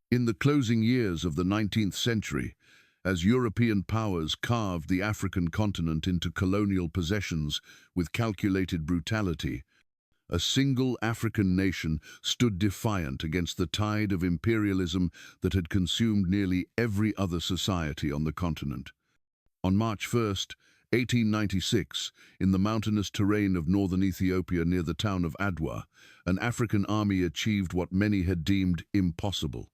In the closing years of the 19th century, as European powers carved the African continent into colonial possessions with calculated brutality, a single African nation stood defiant against the tide of imperialism that had consumed nearly every other society on the continent. On March 1st, 1896, in the mountainous terrain of northern Ethiopia near the town of Adwa, an African army achieved what many had deemed impossible.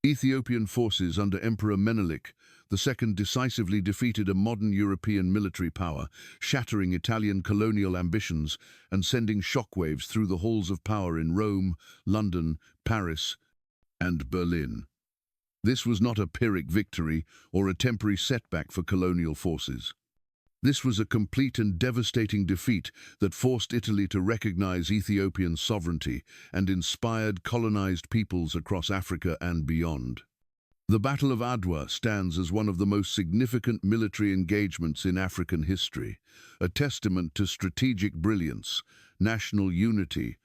Ethiopian forces under Emperor Menelik II decisively defeated a modern European military power, shattering Italian colonial ambitions and sending shockwaves through the halls of power in Rome, London, Paris, and Berlin. This was not a Pyrrhic victory or a temporary setback for colonial forces. This was a complete and devastating defeat that forced Italy to recognize Ethiopian sovereignty and inspired colonized peoples across Africa and beyond. The Battle of Adwa stands as one of the most significant military engagements in African history, a testament to strategic brilliance, national unity,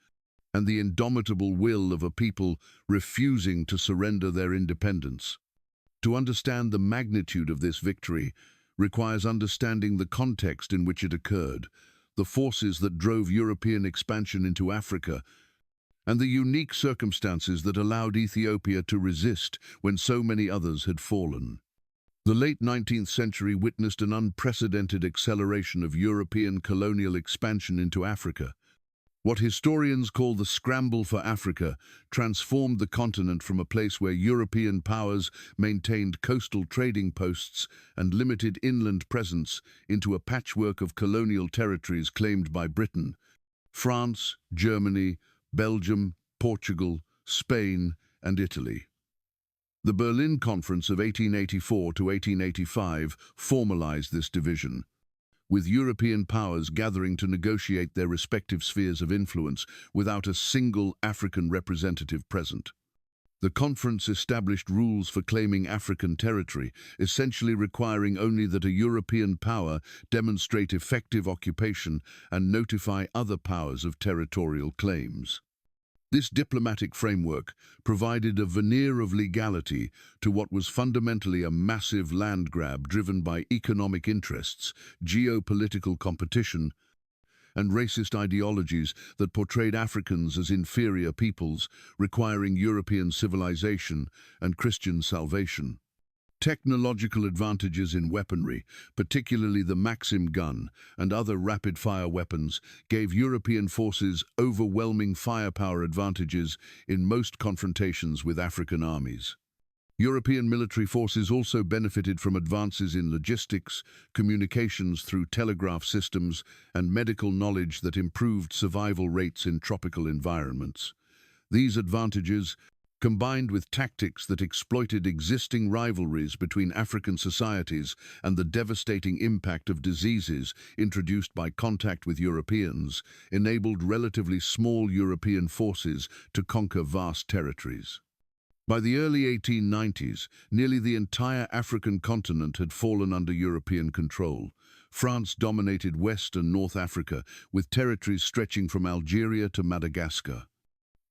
and the indomitable will of a people refusing to surrender their independence. To understand the magnitude of this victory requires understanding the context in which it occurred, the forces that drove European expansion into Africa, and the unique circumstances that allowed Ethiopia to resist when so many others had fallen. The late 19th century witnessed an unprecedented acceleration of European colonial expansion into Africa. What historians call the scramble for Africa transformed the continent from a place where European powers maintained coastal trading posts and limited inland presence into a patchwork of colonial territories claimed by Britain, France, Germany, Belgium, Portugal, Spain, and Italy. The Berlin Conference of 1884 to 1885 formalized this division, with European powers gathering to negotiate their respective spheres of influence without a single African representative present. The conference established rules for claiming African territory, essentially requiring only that a European power demonstrate effective occupation and notify other powers of territorial claims. This diplomatic framework provided a veneer of legality to what was fundamentally a massive land grab driven by economic interests, geopolitical competition, and racist ideologies that portrayed Africans as inferior peoples, requiring European civilization and Christian salvation. Technological advantages in weaponry, particularly the Maxim gun and other rapid-fire weapons, gave European forces overwhelming firepower advantages in most confrontations with African armies. European military forces also benefited from advances in logistics, communications through telegraph systems, and medical knowledge that improved survival rates in tropical environments. These advantages, combined with tactics that exploited existing rivalries between African societies and the devastating impact of diseases introduced by contact with Europeans, enabled relatively small European forces to conquer vast territories. By the early 1890s, nearly the entire African continent had fallen under European control. France dominated West and North Africa, with territories stretching from Algeria to Madagascar.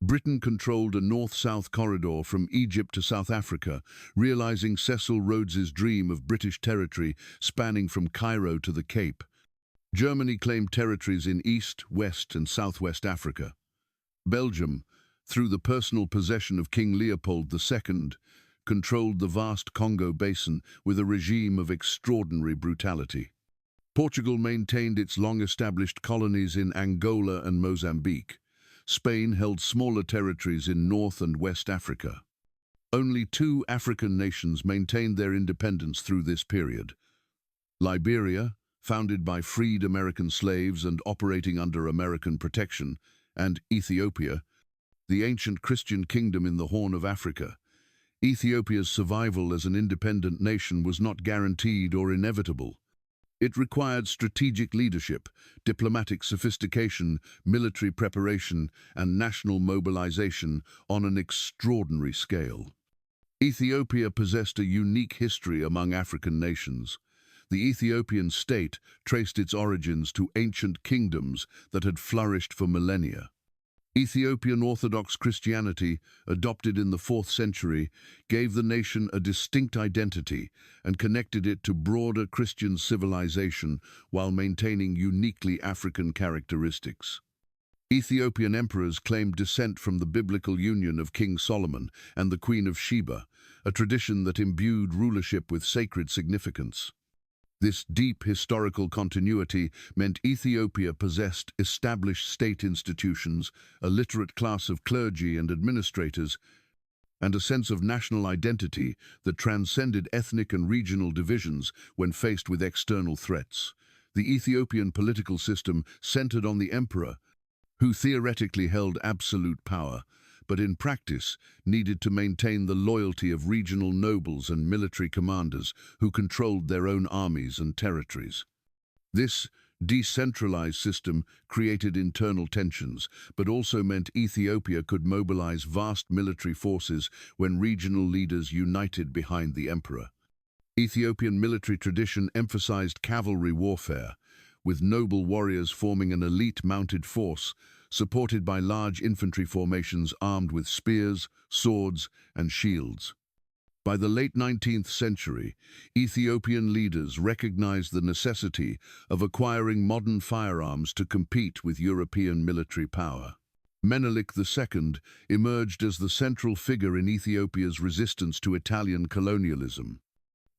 Britain controlled a north-south corridor from Egypt to South Africa, realizing Cecil Rhodes's dream of British territory spanning from Cairo to the Cape. Germany claimed territories in East, West, and Southwest Africa. Belgium, through the personal possession of King Leopold II, controlled the vast Congo basin with a regime of extraordinary brutality. Portugal maintained its long-established colonies in Angola and Mozambique. Spain held smaller territories in North and West Africa. Only two African nations maintained their independence through this period. Liberia, founded by freed American slaves and operating under American protection, and Ethiopia, the ancient Christian kingdom in the Horn of Africa. Ethiopia's survival as an independent nation was not guaranteed or inevitable. It required strategic leadership, diplomatic sophistication, military preparation, and national mobilization on an extraordinary scale. Ethiopia possessed a unique history among African nations. The Ethiopian state traced its origins to ancient kingdoms that had flourished for millennia. Ethiopian Orthodox Christianity, adopted in the 4th century, gave the nation a distinct identity and connected it to broader Christian civilization while maintaining uniquely African characteristics. Ethiopian emperors claimed descent from the biblical union of King Solomon and the Queen of Sheba, a tradition that imbued rulership with sacred significance. This deep historical continuity meant Ethiopia possessed established state institutions, a literate class of clergy and administrators, and a sense of national identity that transcended ethnic and regional divisions when faced with external threats. The Ethiopian political system centered on the emperor, who theoretically held absolute power, but in practice needed to maintain the loyalty of regional nobles and military commanders who controlled their own armies and territories. This decentralized system created internal tensions, but also meant Ethiopia could mobilize vast military forces when regional leaders united behind the emperor. Ethiopian military tradition emphasized cavalry warfare, with noble warriors forming an elite mounted force supported by large infantry formations armed with spears, swords, and shields. By the late 19th century, Ethiopian leaders recognized the necessity of acquiring modern firearms to compete with European military power. Menelik II emerged as the central figure in Ethiopia's resistance to Italian colonialism.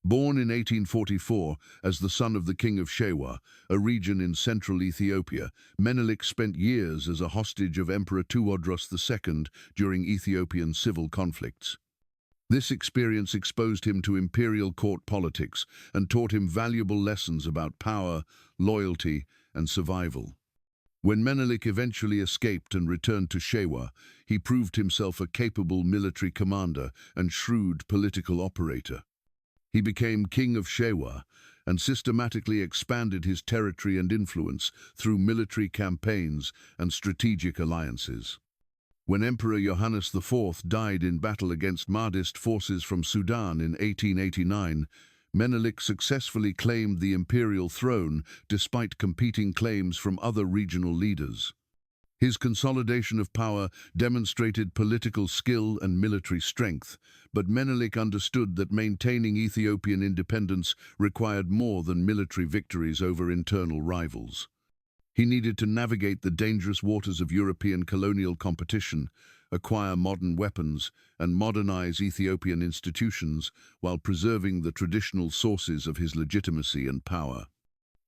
Born in 1844 as the son of the king of Shewa, a region in central Ethiopia, Menelik spent years as a hostage of Emperor Tewodros II during Ethiopian civil conflicts. This experience exposed him to imperial court politics and taught him valuable lessons about power, loyalty, and survival. When Menelik eventually escaped and returned to Shewa, he proved himself a capable military commander and shrewd political operator. He became king of Shewa and systematically expanded his territory and influence through military campaigns and strategic alliances. When Emperor Johannes IV died in battle against Mahdist forces from Sudan in 1889, Menelik successfully claimed the imperial throne despite competing claims from other regional leaders. His consolidation of power demonstrated political skill and military strength, but Menelik understood that maintaining Ethiopian independence required more than military victories over internal rivals. He needed to navigate the dangerous waters of European colonial competition, acquire modern weapons, and modernize Ethiopian institutions while preserving the traditional sources of his legitimacy and power.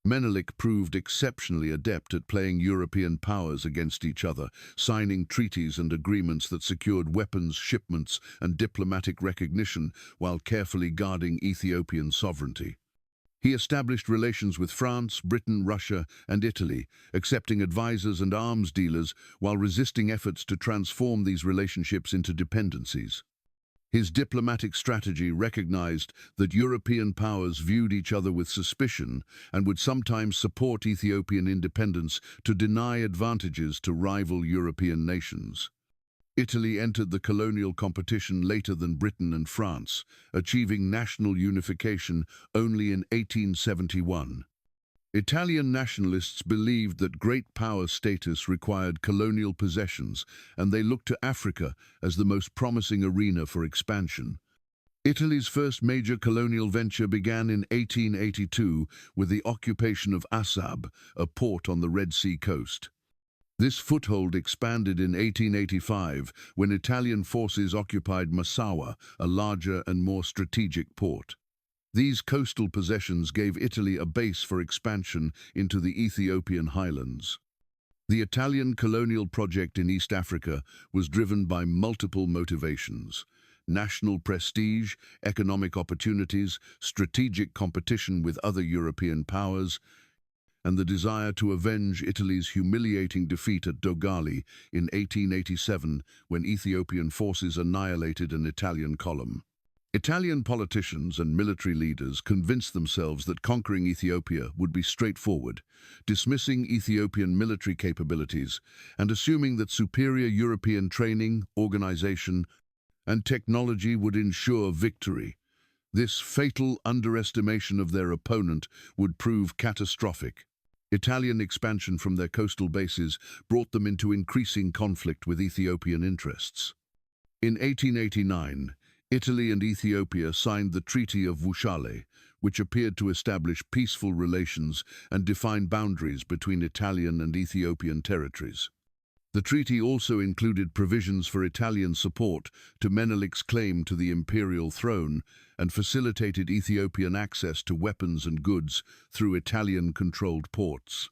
Menelik proved exceptionally adept at playing European powers against each other, signing treaties and agreements that secured weapons shipments and diplomatic recognition while carefully guarding Ethiopian sovereignty. He established relations with France, Britain, Russia, and Italy, accepting advisors and arms dealers while resisting efforts to transform these relationships into dependencies. His diplomatic strategy recognized that European powers viewed each other with suspicion and would sometimes support Ethiopian independence to deny advantages to rival European nations. Italy entered the colonial competition later than Britain and France, achieving national unification only in 1871. Italian nationalists believed that great power status required colonial possessions, and they looked to Africa as the most promising arena for expansion. Italy's first major colonial venture began in 1882 with the occupation of Assab, a port on the Red Sea coast. This foothold expanded in 1885 when Italian forces occupied Massawa, a larger and more strategic port. These coastal possessions gave Italy a base for expansion into the Ethiopian highlands. The Italian colonial project in East Africa was driven by multiple motivations: national prestige, economic opportunities, strategic competition with other European powers, and the desire to avenge Italy's humiliating defeat at Dogali in 1887 when Ethiopian forces annihilated an Italian column. Italian politicians and military leaders convinced themselves that conquering Ethiopia would be straightforward, dismissing Ethiopian military capabilities and assuming that superior European training, organization, and technology would ensure victory. This fatal underestimation of their opponent would prove catastrophic. Italian expansion from their coastal bases brought them into increasing conflict with Ethiopian interests. In 1889, Italy and Ethiopia signed the Treaty of Wuchale, which appeared to establish peaceful relations and define boundaries between Italian and Ethiopian territories. The treaty also included provisions for Italian support to Menelik's claim to the imperial throne and facilitated Ethiopian access to weapons and goods through Italian-controlled ports.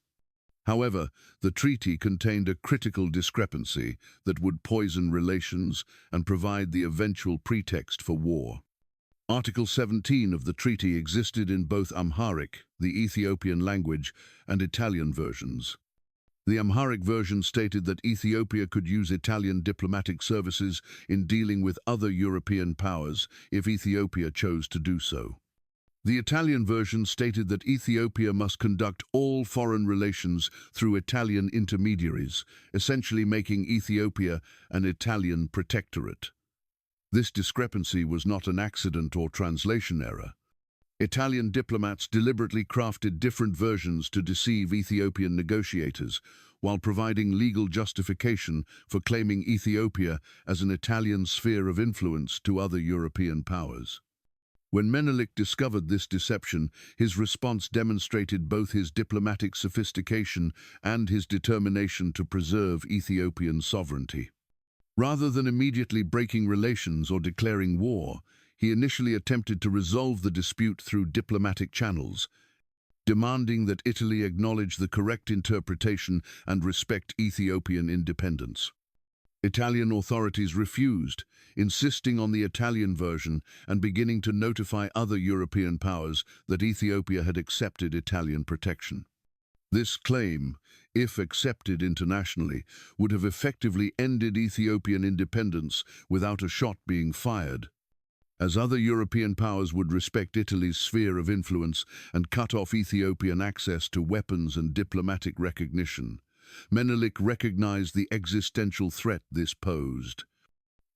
However, the treaty contained a critical discrepancy that would poison relations and provide the eventual pretext for war. Article 17 of the treaty existed in both Amharic, the Ethiopian language, and Italian versions. The Amharic version stated that Ethiopia could use Italian diplomatic services in dealing with other European powers if Ethiopia chose to do so. The Italian version stated that Ethiopia must conduct all foreign relations through Italian intermediaries, essentially making Ethiopia an Italian protectorate. This discrepancy was not an accident or translation error. Italian diplomats deliberately crafted different versions to deceive Ethiopian negotiators, while providing legal justification for claiming Ethiopia as an Italian sphere of influence to other European powers. When Menelik discovered this deception, his response demonstrated both his diplomatic sophistication and his determination to preserve Ethiopian sovereignty. Rather than immediately breaking relations or declaring war, he initially attempted to resolve the dispute through diplomatic channels, demanding that Italy acknowledge the correct interpretation and respect Ethiopian independence. Italian authorities refused, insisting on the Italian version and beginning to notify other European powers that Ethiopia had accepted Italian protection. This claim, if accepted internationally, would have effectively ended Ethiopian independence without a shot being fired, as other European powers would respect Italy's sphere of influence and cut off Ethiopian access to weapons and diplomatic recognition. Menelik recognized the existential threat this posed.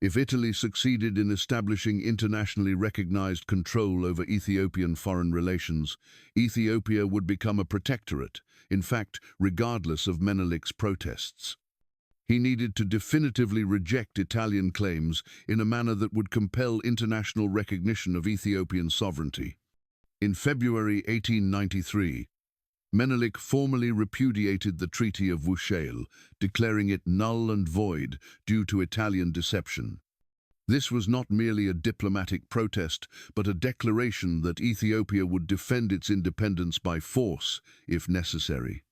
If Italy succeeded in establishing internationally recognized control over Ethiopian foreign relations, Ethiopia would become a protectorate, in fact, regardless of Menelik's protests. He needed to definitively reject Italian claims in a manner that would compel international recognition of Ethiopian sovereignty. In February 1893, Menelik formally repudiated the Treaty of Wuchale, declaring it null and void due to Italian deception. This was not merely a diplomatic protest, but a declaration that Ethiopia would defend its independence by force, if necessary.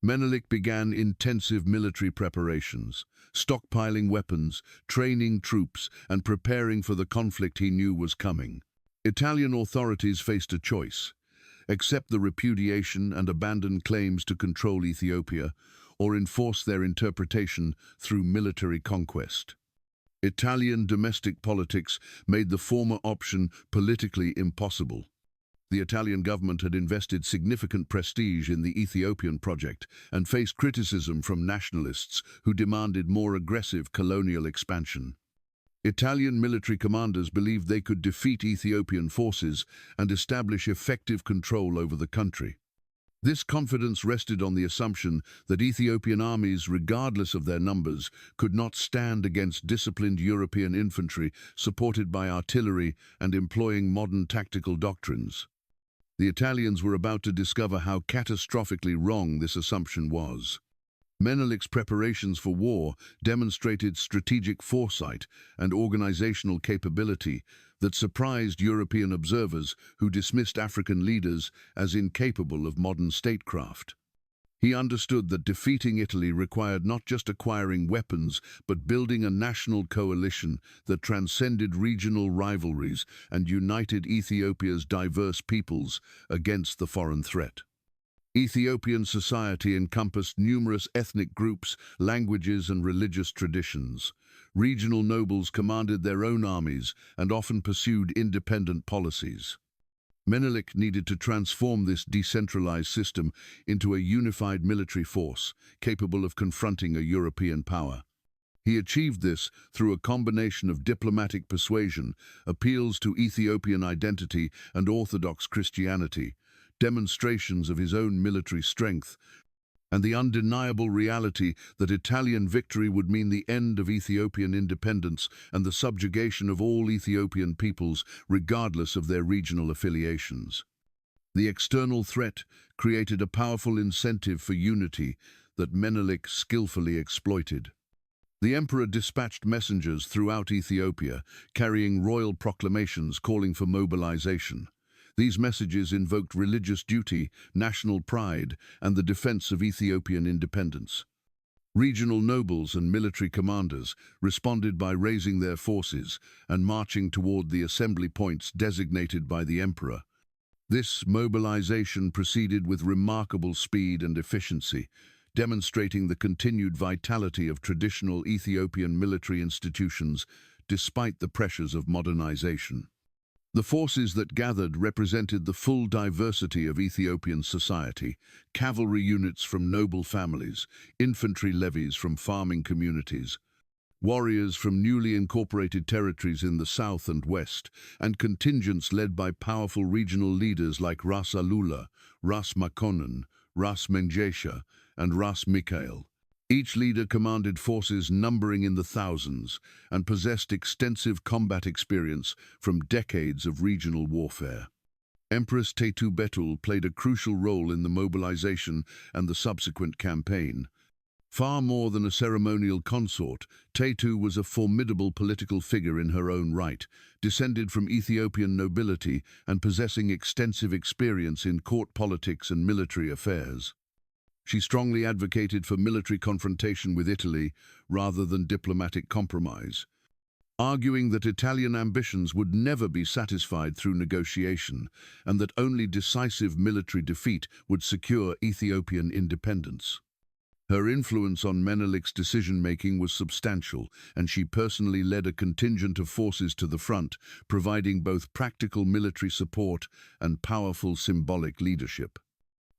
Menelik began intensive military preparations, stockpiling weapons, training troops, and preparing for the conflict he knew was coming. Italian authorities faced a choice: accept the repudiation and abandon claims to control Ethiopia, or enforce their interpretation through military conquest. Italian domestic politics made the former option politically impossible. The Italian government had invested significant prestige in the Ethiopian project and faced criticism from nationalists who demanded more aggressive colonial expansion. Italian military commanders believed they could defeat Ethiopian forces and establish effective control over the country. This confidence rested on the assumption that Ethiopian armies, regardless of their numbers, could not stand against disciplined European infantry supported by artillery and employing modern tactical doctrines. The Italians were about to discover how catastrophically wrong this assumption was. Menelik's preparations for war demonstrated strategic foresight and organizational capability that surprised European observers who dismissed African leaders as incapable of modern statecraft. He understood that defeating Italy required not just acquiring weapons, but building a national coalition that transcended regional rivalries and united Ethiopia's diverse peoples against the foreign threat. Ethiopian society encompassed numerous ethnic groups, languages, and religious traditions. Regional nobles commanded their own armies and often pursued independent policies. Menelik needed to transform this decentralized system into a unified military force, capable of confronting a European power. He achieved this through a combination of diplomatic persuasion, appeals to Ethiopian identity and Orthodox Christianity, demonstrations of his own military strength, and the undeniable reality that Italian victory would mean the end of Ethiopian independence and the subjugation of all Ethiopian peoples, regardless of their regional affiliations. The external threat created a powerful incentive for unity that Menelik skillfully exploited. The emperor dispatched messengers throughout Ethiopia, carrying royal proclamations calling for mobilization. These messages invoked religious duty, national pride, and the defense of Ethiopian independence. Regional nobles and military commanders responded by raising their forces and marching toward the assembly points designated by the emperor. This mobilization proceeded with remarkable speed and efficiency, demonstrating the continued vitality of traditional Ethiopian military institutions despite the pressures of modernization. The forces that gathered represented the full diversity of Ethiopian society: cavalry units from noble families, infantry levies from farming communities, warriors from newly incorporated territories in the south and west, and contingents led by powerful regional leaders like Ras Alula, Ras Makonnen, Ras Mengesha, and Ras Mikael. Each leader commanded forces numbering in the thousands and possessed extensive combat experience from decades of regional warfare. Empress Tetu Betul played a crucial role in the mobilization and the subsequent campaign. Far more than a ceremonial consort, Tetu was a formidable political figure in her own right, descended from Ethiopian nobility and possessing extensive experience in court politics and military affairs. She strongly advocated for military confrontation with Italy rather than diplomatic compromise, arguing that Italian ambitions would never be satisfied through negotiation and that only decisive military defeat would secure Ethiopian independence. Her influence on Menelik's decision-making was substantial, and she personally led a contingent of forces to the front, providing both practical military support and powerful symbolic leadership.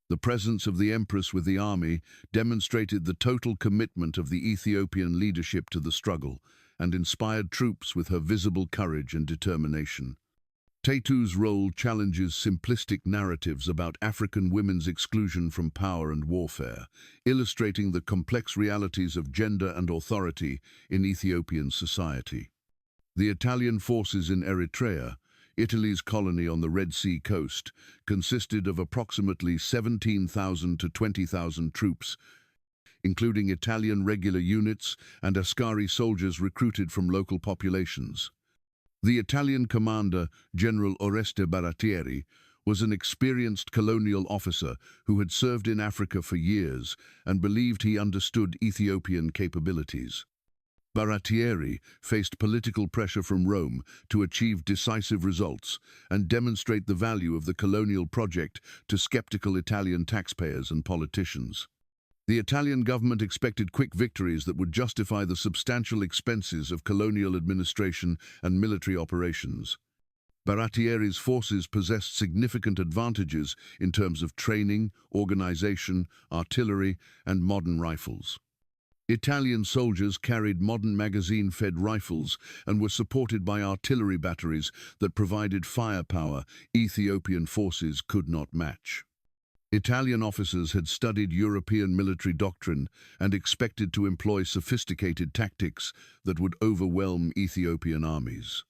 The presence of the empress with the army demonstrated the total commitment of the Ethiopian leadership to the struggle and inspired troops with her visible courage and determination. Tetu's role challenges simplistic narratives about African women's exclusion from power and warfare, illustrating the complex realities of gender and authority in Ethiopian society. The Italian forces in Eritrea, Italy's colony on the Red Sea coast, consisted of approximately 17,000 to 20,000 troops, including Italian regular units and Askari soldiers recruited from local populations. The Italian commander, General Oreste Baratieri, was an experienced colonial officer who had served in Africa for years and believed he understood Ethiopian capabilities. Baratieri faced political pressure from Rome to achieve decisive results and demonstrate the value of the colonial project to skeptical Italian taxpayers and politicians. The Italian government expected quick victories that would justify the substantial expenses of colonial administration and military operations. Baratieri's forces possessed significant advantages in terms of training, organization, artillery, and modern rifles. Italian soldiers carried modern magazine-fed rifles and were supported by artillery batteries that provided firepower Ethiopian forces could not match. Italian officers had studied European military doctrine and expected to employ sophisticated tactics that would overwhelm Ethiopian armies.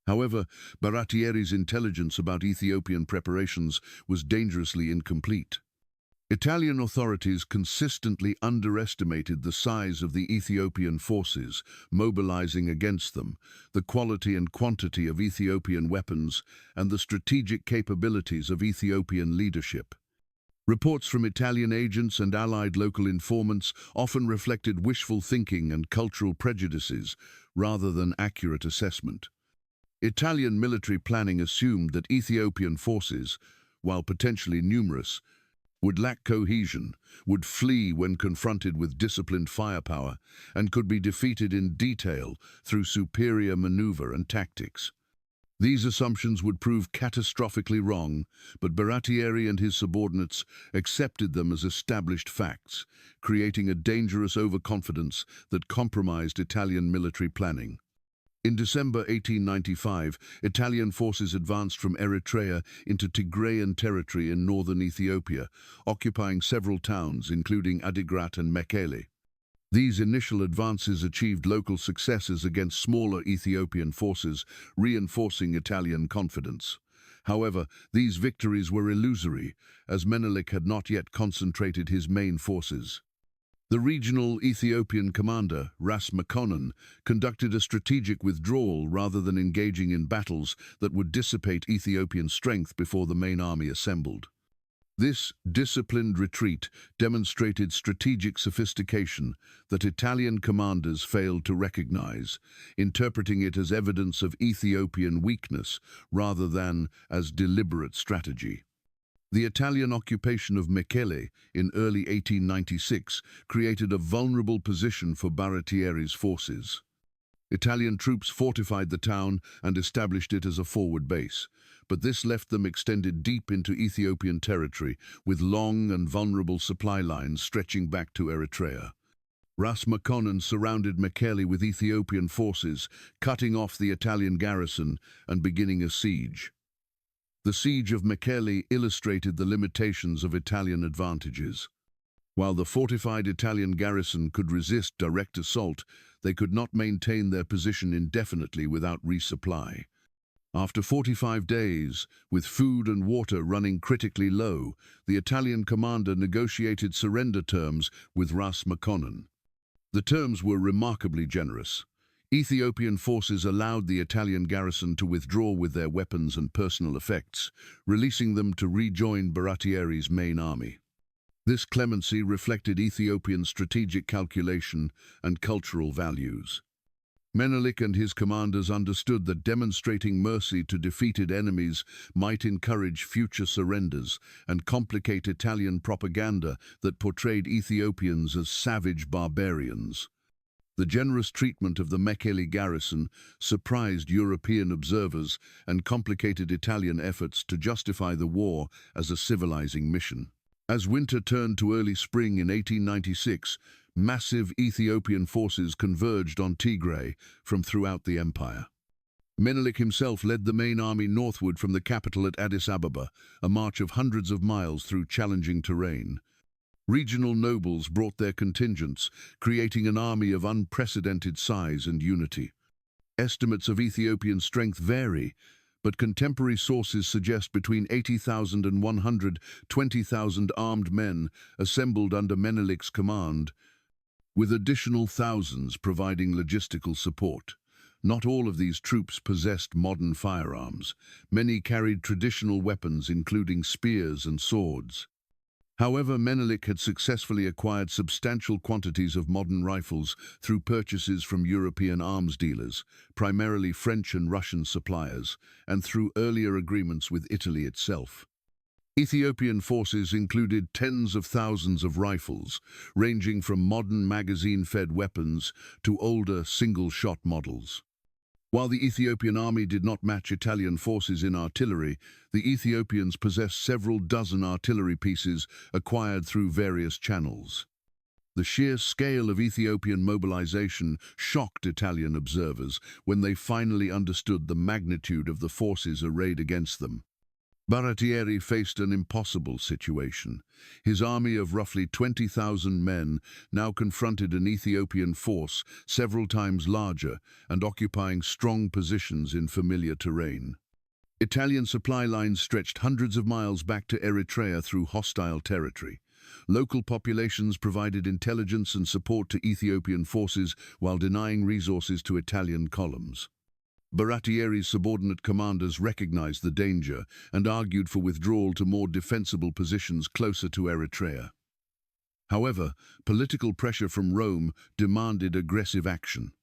However, Baratieri's intelligence about Ethiopian preparations was dangerously incomplete. Italian authorities consistently underestimated the size of the Ethiopian forces mobilizing against them, the quality and quantity of Ethiopian weapons, and the strategic capabilities of Ethiopian leadership. Reports from Italian agents and allied local informants often reflected wishful thinking and cultural prejudices rather than accurate assessment. Italian military planning assumed that Ethiopian forces, while potentially numerous, would lack cohesion, would flee when confronted with disciplined firepower, and could be defeated in detail through superior maneuver and tactics. These assumptions would prove catastrophically wrong, but Baratieri and his subordinates accepted them as established facts, creating a dangerous overconfidence that compromised Italian military planning. In December 1895, Italian forces advanced from Eritrea into Tigrayan territory in northern Ethiopia, occupying several towns, including Adigrat and Mekele. These initial advances achieved local successes against smaller Ethiopian forces, reinforcing Italian confidence. However, these victories were illusory, as Menelik had not yet concentrated his main forces. The regional Ethiopian commander, Ras Makonnen, conducted a strategic withdrawal rather than engaging in battles that would dissipate Ethiopian strength before the main army assembled. This disciplined retreat demonstrated strategic sophistication that Italian commanders failed to recognize, interpreting it as evidence of Ethiopian weakness rather than as deliberate strategy. The Italian occupation of Mekele in early 1896 created a vulnerable position for Baratieri's forces. Italian troops fortified the town and established it as a forward base, but this left them extended deep into Ethiopian territory, with long and vulnerable supply lines stretching back to Eritrea. Ras Makonnen surrounded Mekele with Ethiopian forces, cutting off the Italian garrison and beginning a siege. The siege of Mekele illustrated the limitations of Italian advantages. While the fortified Italian garrison could resist direct assault, they could not maintain their position indefinitely without resupply. After 45 days, with food and water running critically low, the Italian commander negotiated surrender terms with Ras Makonnen. The terms were remarkably generous. Ethiopian forces allowed the Italian garrison to withdraw with their weapons and personal effects, releasing them to rejoin Baratieri's main army. This clemency reflected Ethiopian strategic calculation and cultural values. Menelik and his commanders understood that demonstrating mercy to defeated enemies might encourage future surrenders and complicate Italian propaganda that portrayed Ethiopians as savage barbarians. The generous treatment of the Mekele garrison surprised European observers and complicated Italian efforts to justify the war as a civilizing mission. As winter turned to early spring in 1896, massive Ethiopian forces converged on Tigray from throughout the empire. Menelik himself led the main army northward from the capital at Addis Ababa, a march of hundreds of miles through challenging terrain. Regional nobles brought their contingents, creating an army of unprecedented size and unity. Estimates of Ethiopian strength vary, but contemporary sources suggest between 80,000 and 120,000 armed men assembled under Menelik's command, with additional thousands providing logistical support. Not all of these troops possessed modern firearms. Many carried traditional weapons, including spears and swords. However, Menelik had successfully acquired substantial quantities of modern rifles through purchases from European arms dealers, primarily French and Russian suppliers, and through earlier agreements with Italy itself. Ethiopian forces included tens of thousands of rifles, ranging from modern magazine-fed weapons to older single-shot models. While the Ethiopian army did not match Italian forces in artillery, the Ethiopians possessed several dozen artillery pieces acquired through various channels. The sheer scale of Ethiopian mobilization shocked Italian observers when they finally understood the magnitude of the forces arrayed against them. Baratieri faced an impossible situation. His army of roughly 20,000 men now confronted an Ethiopian force several times larger and occupying strong positions in familiar terrain. Italian supply lines stretched hundreds of miles back to Eritrea through hostile territory. Local populations provided intelligence and support to Ethiopian forces while denying resources to Italian columns. Baratieri's subordinate commanders recognized the danger and argued for withdrawal to more defensible positions closer to Eritrea. However, political pressure from Rome demanded aggressive action.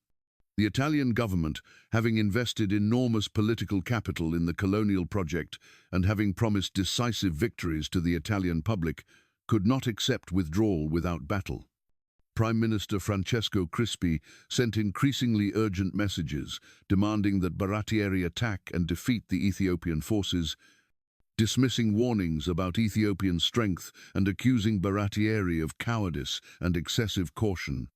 The Italian government, having invested enormous political capital in the colonial project and having promised decisive victories to the Italian public, could not accept withdrawal without battle. Prime Minister Francesco Crispi sent increasingly urgent messages demanding that Baratieri attack and defeat the Ethiopian forces, dismissing warnings about Ethiopian strength and accusing Baratieri of cowardice and excessive caution.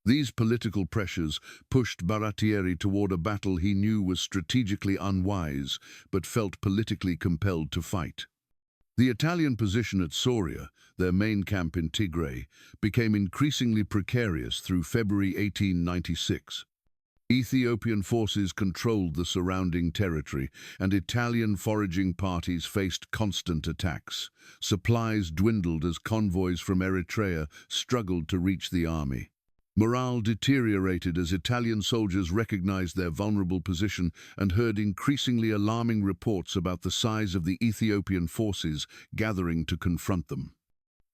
These political pressures pushed Baratieri toward a battle he knew was strategically unwise, but felt politically compelled to fight. The Italian position at Soria, their main camp in Tigray, became increasingly precarious through February 1896. Ethiopian forces controlled the surrounding territory, and Italian foraging parties faced constant attacks. Supplies dwindled as convoys from Eritrea struggled to reach the army. Morale deteriorated as Italian soldiers recognized their vulnerable position and heard increasingly alarming reports about the size of the Ethiopian forces gathering to confront them.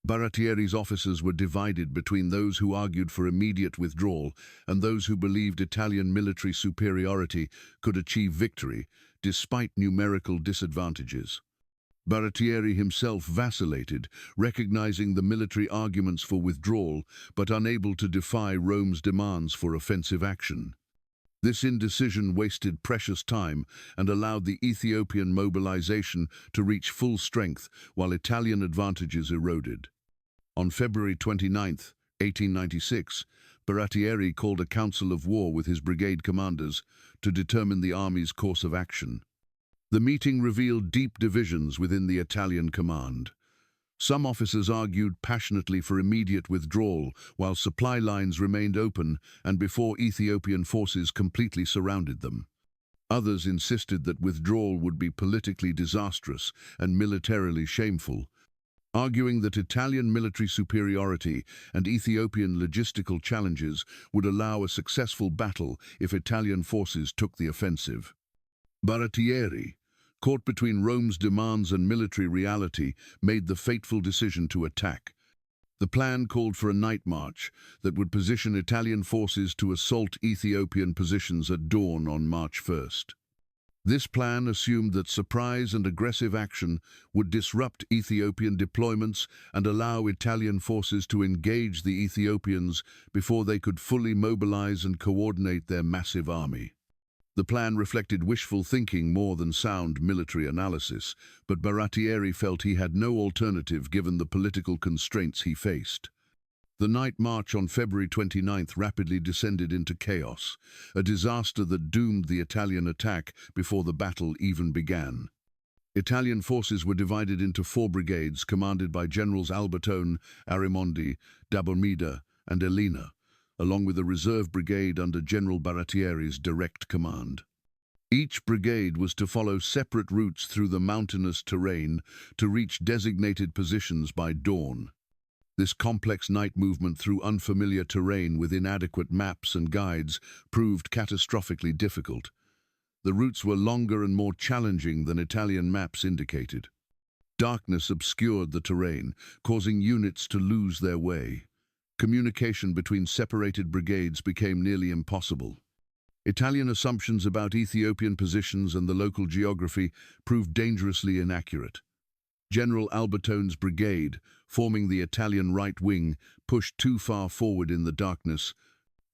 Baratieri's officers were divided between those who argued for immediate withdrawal and those who believed Italian military superiority could achieve victory despite numerical disadvantages. Baratieri himself vacillated, recognizing the military arguments for withdrawal but unable to defy Rome's demands for offensive action. This indecision wasted precious time and allowed the Ethiopian mobilization to reach full strength while Italian advantages eroded. On February 29, 1896, Baratieri called a council of war with his brigade commanders to determine the army's course of action. The meeting revealed deep divisions within the Italian command. Some officers argued passionately for immediate withdrawal, while supply lines remained open and before Ethiopian forces completely surrounded them. Others insisted that withdrawal would be politically disastrous and militarily shameful, arguing that Italian military superiority and Ethiopian logistical challenges would allow a successful battle if Italian forces took the offensive. Baratieri, caught between Rome's demands and military reality, made the fateful decision to attack. The plan called for a night march that would position Italian forces to assault Ethiopian positions at dawn on March 1st. This plan assumed that surprise and aggressive action would disrupt Ethiopian deployments and allow Italian forces to engage the Ethiopians before they could fully mobilize and coordinate their massive army. The plan reflected wishful thinking more than sound military analysis, but Baratieri felt he had no alternative given the political constraints he faced. The night march on February 29th rapidly descended into chaos, a disaster that doomed the Italian attack before the battle even began. Italian forces were divided into 4 brigades commanded by Generals Albertone, Arimondi, Dabomida, and Elena, along with a reserve brigade under General Baratieri's direct command. Each brigade was to follow separate routes through the mountainous terrain to reach designated positions by dawn. This complex night movement through unfamiliar terrain with inadequate maps and guides proved catastrophically difficult. The routes were longer and more challenging than Italian maps indicated. Darkness obscured the terrain, causing units to lose their way. Communication between separated brigades became nearly impossible. Italian assumptions about Ethiopian positions and the local geography proved dangerously inaccurate. General Albertone's brigade, forming the Italian right wing, pushed too far forward in the darkness,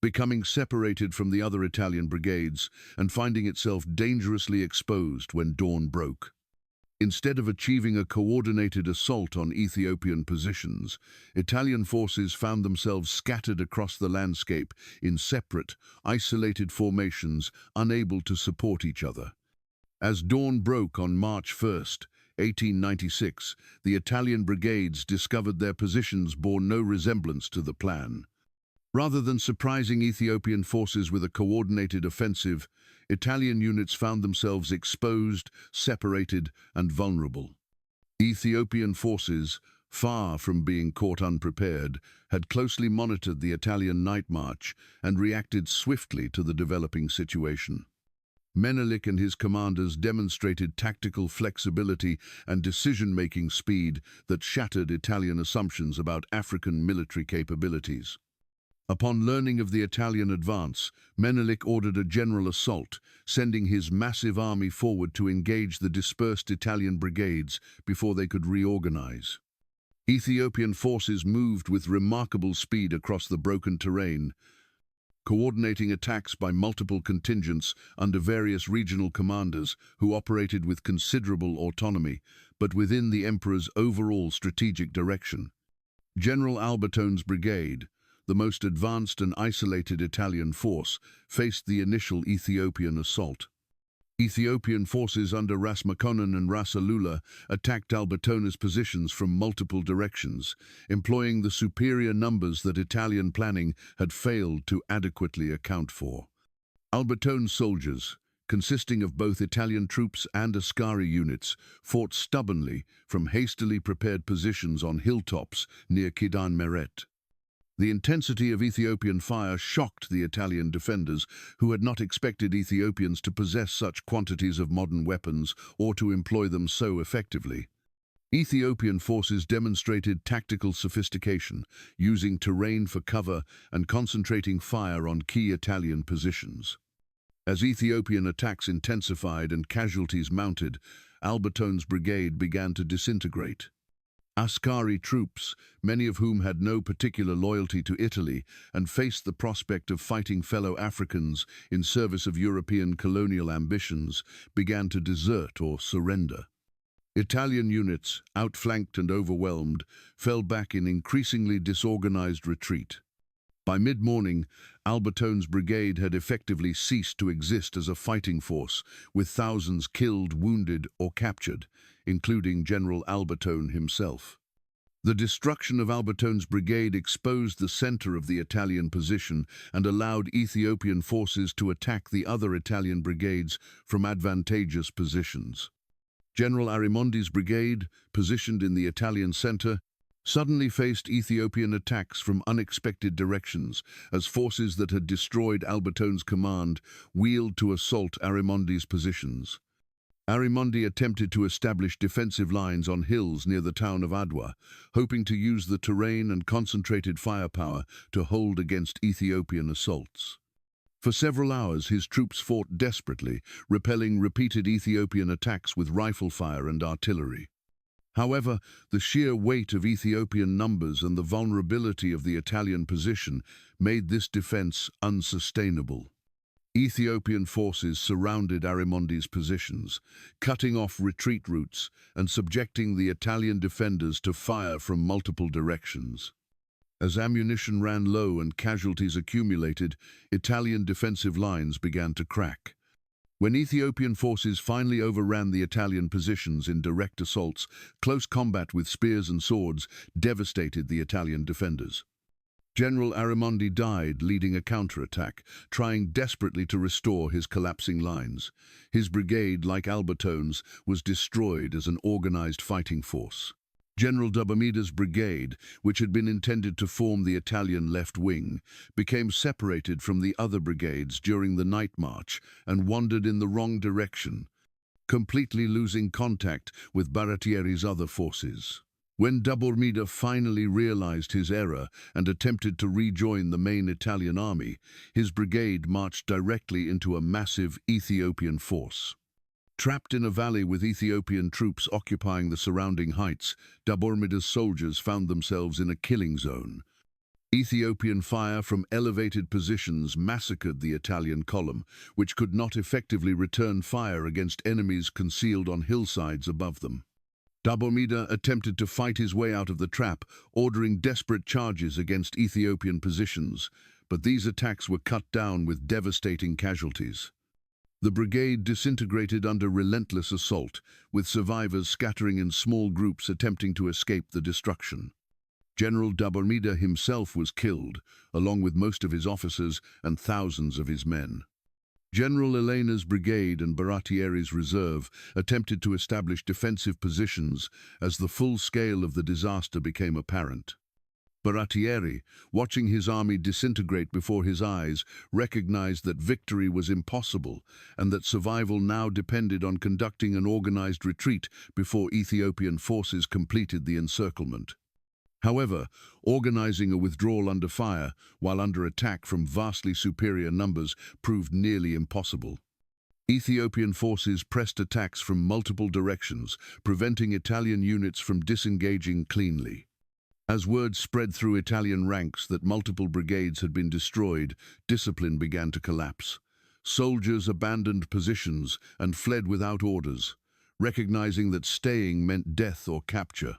becoming separated from the other Italian brigades and finding itself dangerously exposed when dawn broke. Instead of achieving a coordinated assault on Ethiopian positions, Italian forces found themselves scattered across the landscape in separate, isolated formations, unable to support each other. As dawn broke on March 1st, 1896, the Italian brigades discovered their positions bore no resemblance to the plan. Rather than surprising Ethiopian forces with a coordinated offensive, Italian units found themselves exposed, separated, and vulnerable. Ethiopian forces, far from being caught unprepared, had closely monitored the Italian night march and reacted swiftly to the developing situation. Menelik and his commanders demonstrated tactical flexibility and decision-making speed that shattered Italian assumptions about African military capabilities. Upon learning of the Italian advance, Menelik ordered a general assault, sending his massive army forward to engage the dispersed Italian brigades before they could reorganize. Ethiopian forces moved with remarkable speed across the broken terrain, coordinating attacks by multiple contingents under various regional commanders who operated with considerable autonomy, but within the emperor's overall strategic direction. General Albertone's brigade, the most advanced and isolated Italian force, faced the initial Ethiopian assault. Ethiopian forces under Ras Makonnen and Ras Alula attacked Albatona's positions from multiple directions, employing the superior numbers that Italian planning had failed to adequately account for. Albatone's soldiers, consisting of both Italian troops and Ascari units, fought stubbornly from hastily prepared positions on hilltops near Kidan Meret. The intensity of Ethiopian fire shocked the Italian defenders, who had not expected Ethiopians to possess such quantities of modern weapons or to employ them so effectively. Ethiopian forces demonstrated tactical sophistication, using terrain for cover and concentrating fire on key Italian positions. As Ethiopian attacks intensified and casualties mounted, Albatone's brigade began to disintegrate. Ascari troops, many of whom had no particular loyalty to Italy and faced the prospect of fighting fellow Africans in service of European colonial ambitions, began to desert or surrender. Italian units, outflanked and overwhelmed, fell back in increasingly disorganized retreat. By mid-morning, Albatone's brigade had effectively ceased to exist as a fighting force, with thousands killed, wounded, or captured, including General Albatone himself. The destruction of Albatone's brigade exposed the center of the Italian position and allowed Ethiopian forces to attack the other Italian brigades from advantageous positions. General Arimondi's brigade, positioned in the Italian center, suddenly faced Ethiopian attacks from unexpected directions as forces that had destroyed Albatone's command wheeled to assault Arimondi's positions. Arimondi attempted to establish defensive lines on hills near the town of Adwa, hoping to use the terrain and concentrated firepower to hold against Ethiopian assaults. For several hours, his troops fought desperately, repelling repeated Ethiopian attacks with rifle fire and artillery. However, the sheer weight of Ethiopian numbers and the vulnerability of the Italian position made this defense unsustainable. Ethiopian forces surrounded Arimondi's positions, cutting off retreat routes and subjecting the Italian defenders to fire from multiple directions. As ammunition ran low and casualties accumulated, Italian defensive lines began to crack. When Ethiopian forces finally overran the Italian positions in direct assaults, close combat with spears and swords devastated the Italian defenders. General Arimondi died leading a counterattack, trying desperately to restore his collapsing lines. His brigade, like Albatone's, was destroyed as an organized fighting force. General Dubamida's brigade, which had been intended to form the Italian left wing, became separated from the other brigades during the night march and wandered in the wrong direction, completely losing contact with Baratieri's other forces. When Dubamida finally realized his error and attempted to rejoin the main Italian army, his brigade marched directly into a massive Ethiopian force. Trapped in a valley with Ethiopian troops occupying the surrounding heights, Dubamida's soldiers found themselves in a killing zone. Ethiopian fire from elevated positions massacred the Italian column, which could not effectively return fire against enemies concealed on hillsides above them. Dubamida attempted to fight his way out of the trap, ordering desperate charges against Ethiopian positions, but these attacks were cut down with devastating casualties. The brigade disintegrated under relentless assault, with survivors scattering in small groups attempting to escape the destruction. General Dubamida himself was killed, along with most of his officers and thousands of his men. General Elena's brigade and Baratieri's reserve attempted to establish defensive positions as the full scale of the disaster became apparent. Baratieri, watching his army disintegrate before his eyes, recognized that victory was impossible and that survival now depended on conducting an organized retreat before Ethiopian forces completed the encirclement. However, organizing a withdrawal under fire, while under attack from vastly superior numbers, proved nearly impossible. Ethiopian forces pressed attacks from multiple directions, preventing Italian units from disengaging cleanly. As word spread through Italian ranks that multiple brigades had been destroyed, discipline began to collapse. Soldiers abandoned positions and fled without orders, recognizing that staying meant death or capture.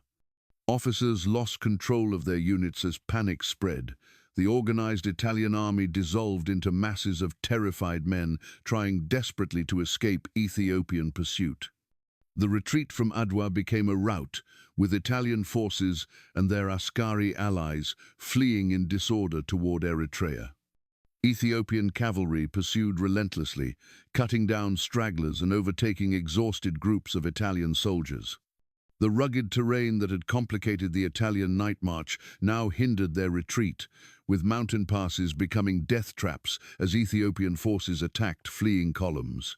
Officers lost control of their units as panic spread, The organized Italian army dissolved into masses of terrified men trying desperately to escape Ethiopian pursuit. The retreat from Adwa became a rout, with Italian forces and their Askari allies fleeing in disorder toward Eritrea. Ethiopian cavalry pursued relentlessly, cutting down stragglers and overtaking exhausted groups of Italian soldiers. The rugged terrain that had complicated the Italian night march now hindered their retreat, with mountain passes becoming death traps as Ethiopian forces attacked fleeing columns.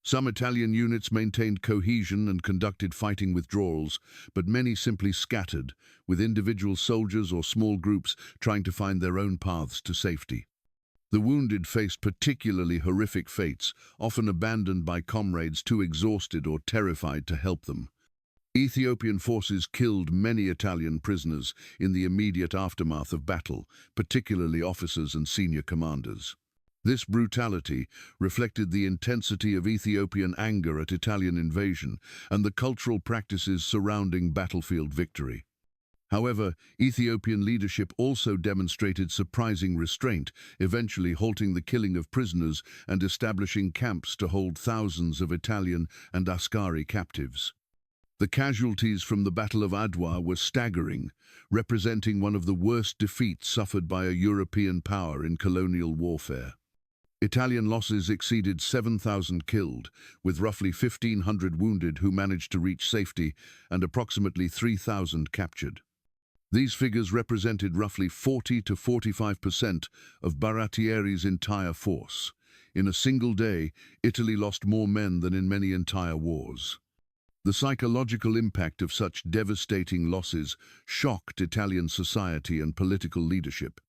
Some Italian units maintained cohesion and conducted fighting withdrawals, but many simply scattered, with individual soldiers or small groups trying to find their own paths to safety. The wounded faced particularly horrific fates, often abandoned by comrades too exhausted or terrified to help them. Ethiopian forces killed many Italian prisoners in the immediate aftermath of battle, particularly officers and senior commanders. This brutality reflected the intensity of Ethiopian anger at Italian invasion and the cultural practices surrounding battlefield victory. However, Ethiopian leadership also demonstrated surprising restraint, eventually halting the killing of prisoners and establishing camps to hold thousands of Italian and Askari captives. The casualties from the Battle of Adwa were staggering, representing one of the worst defeats suffered by a European power in colonial warfare. Italian losses exceeded 7,000 killed, with roughly 1,500 wounded who managed to reach safety and approximately 3,000 captured. These figures represented roughly 40 to 45% of Baratieri's entire force. In a single day, Italy lost more men than in many entire wars. The psychological impact of such devastating losses shocked Italian society and political leadership.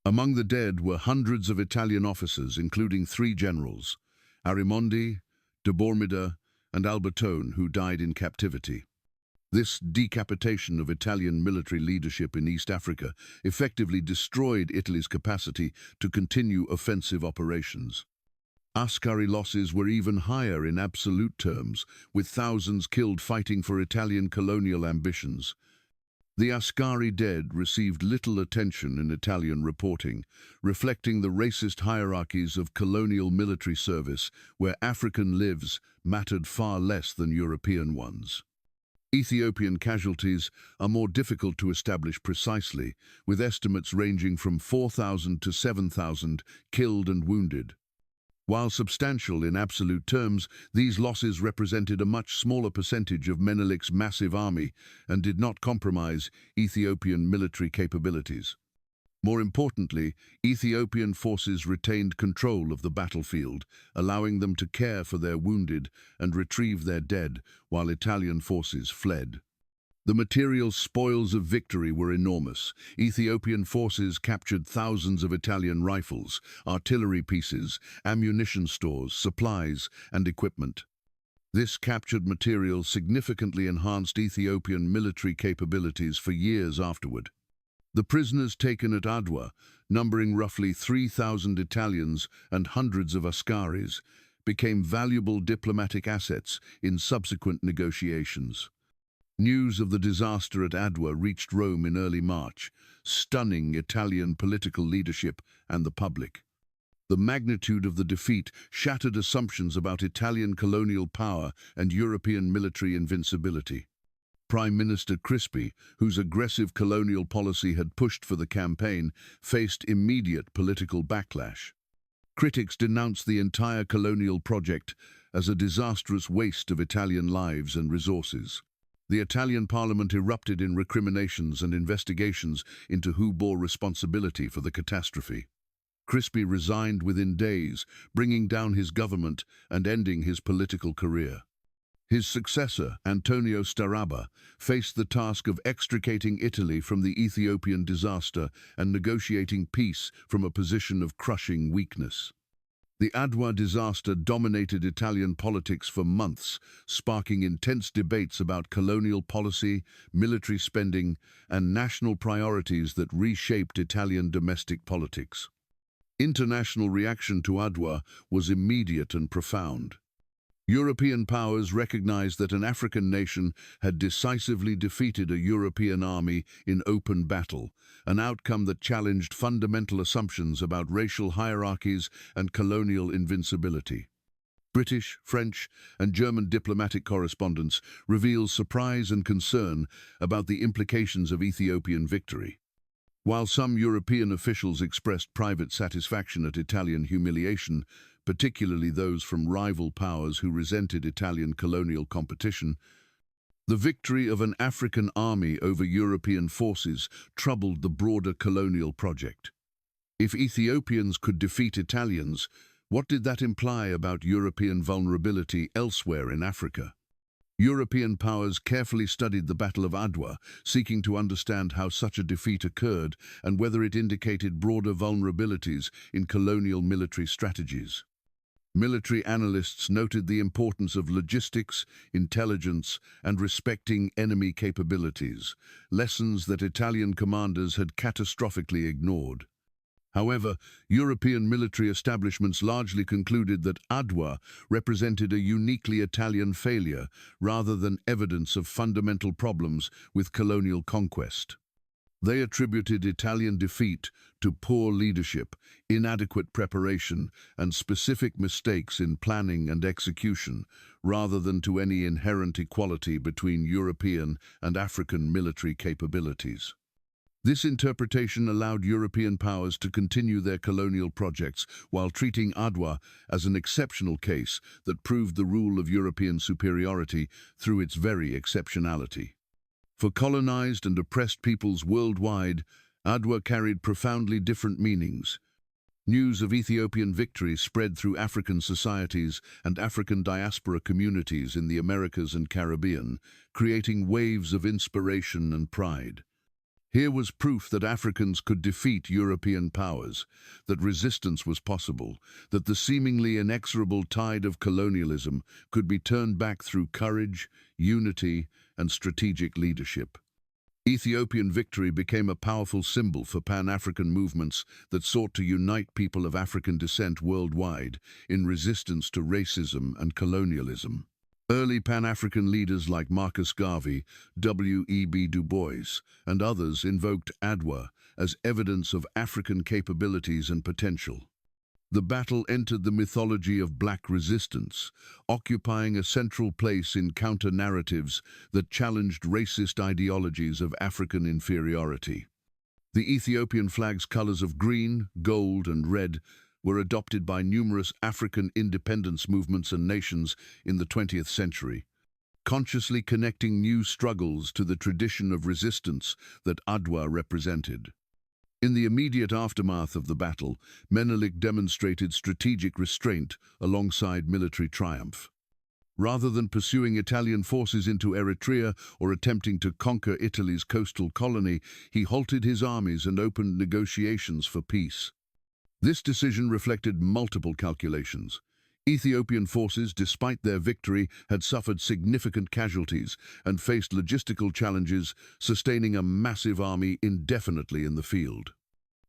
Among the dead were hundreds of Italian officers, including 3 generals, Arimondi, de Bormida, and Albertone, who died in captivity. This decapitation of Italian military leadership in East Africa effectively destroyed Italy's capacity to continue offensive operations. Askari losses were even higher in absolute terms, with thousands killed fighting for Italian colonial ambitions. The Askari dead received little attention in Italian reporting, reflecting the racist hierarchies of colonial military service, where African lives mattered far less than European ones. Ethiopian casualties are more difficult to establish precisely, with estimates ranging from 4,000 to 7,000 killed and wounded. While substantial in absolute terms, these losses represented a much smaller percentage of Menelik's massive army and did not compromise Ethiopian military capabilities. More importantly, Ethiopian forces retained control of the battlefield, allowing them to care for their wounded and retrieve their dead while Italian forces fled. The material spoils of victory were enormous. Ethiopian forces captured thousands of Italian rifles, artillery pieces, ammunition stores, supplies, and equipment. This captured material significantly enhanced Ethiopian military capabilities for years afterward. The prisoners taken at Adwa, numbering roughly 3,000 Italians and hundreds of Askaris, became valuable diplomatic assets in subsequent negotiations. News of the disaster at Adwa reached Rome in early March, stunning Italian political leadership and the public. The magnitude of the defeat shattered assumptions about Italian colonial power and European military invincibility. Prime Minister Crispi, whose aggressive colonial policy had pushed for the campaign, faced immediate political backlash. Critics denounced the entire colonial project as a disastrous waste of Italian lives and resources. The Italian parliament erupted in recriminations and investigations into who bore responsibility for the catastrophe. Crispi resigned within days, bringing down his government and ending his political career. His successor, Antonio Staraba, faced the task of extricating Italy from the Ethiopian disaster and negotiating peace from a position of crushing weakness. The Adwa disaster dominated Italian politics for months, sparking intense debates about colonial policy, military spending, and national priorities that reshaped Italian domestic politics. International reaction to Adwa was immediate and profound. European powers recognized that an African nation had decisively defeated a European army in open battle, an outcome that challenged fundamental assumptions about racial hierarchies and colonial invincibility. British, French, and German diplomatic correspondence reveals surprise and concern about the implications of Ethiopian victory. While some European officials expressed private satisfaction at Italian humiliation, particularly those from rival powers who resented Italian colonial competition, the victory of an African army over European forces troubled the broader colonial project. If Ethiopians could defeat Italians, what did that imply about European vulnerability elsewhere in Africa? European powers carefully studied the Battle of Adwa, seeking to understand how such a defeat occurred and whether it indicated broader vulnerabilities in colonial military strategies. Military analysts noted the importance of logistics, intelligence, and respecting enemy capabilities, lessons that Italian commanders had catastrophically ignored. However, European military establishments largely concluded that Adwa represented a uniquely Italian failure rather than evidence of fundamental problems with colonial conquest. They attributed Italian defeat to poor leadership, inadequate preparation, and specific mistakes in planning and execution, rather than to any inherent equality between European and African military capabilities. This interpretation allowed European powers to continue their colonial projects while treating Adwa as an exceptional case that proved the rule of European superiority through its very exceptionality. For colonized and oppressed peoples worldwide, Adwa carried profoundly different meanings. News of Ethiopian victory spread through African societies and African diaspora communities in the Americas and Caribbean, creating waves of inspiration and pride. Here was proof that Africans could defeat European powers, that resistance was possible, that the seemingly inexorable tide of colonialism could be turned back through courage, unity, and strategic leadership. Ethiopian victory became a powerful symbol for Pan-African movements that sought to unite people of African descent worldwide in resistance to racism and colonialism. Early Pan-African leaders like Marcus Garvey, W.E.B. Du Bois, and others invoked Adwa as evidence of African capabilities and potential. The battle entered the mythology of black resistance, occupying a central place in counter-narratives that challenged racist ideologies of African inferiority. The Ethiopian flag's colors of green, gold, and red were adopted by numerous African independence movements and nations in the 20th century, consciously connecting new struggles to the tradition of resistance that Adwa represented. In the immediate aftermath of the battle, Menelik demonstrated strategic restraint alongside military triumph. Rather than pursuing Italian forces into Eritrea or attempting to conquer Italy's coastal colony, he halted his armies and opened negotiations for peace. This decision reflected multiple calculations. Ethiopian forces, despite their victory, had suffered significant casualties and faced logistical challenges, sustaining a massive army indefinitely in the field.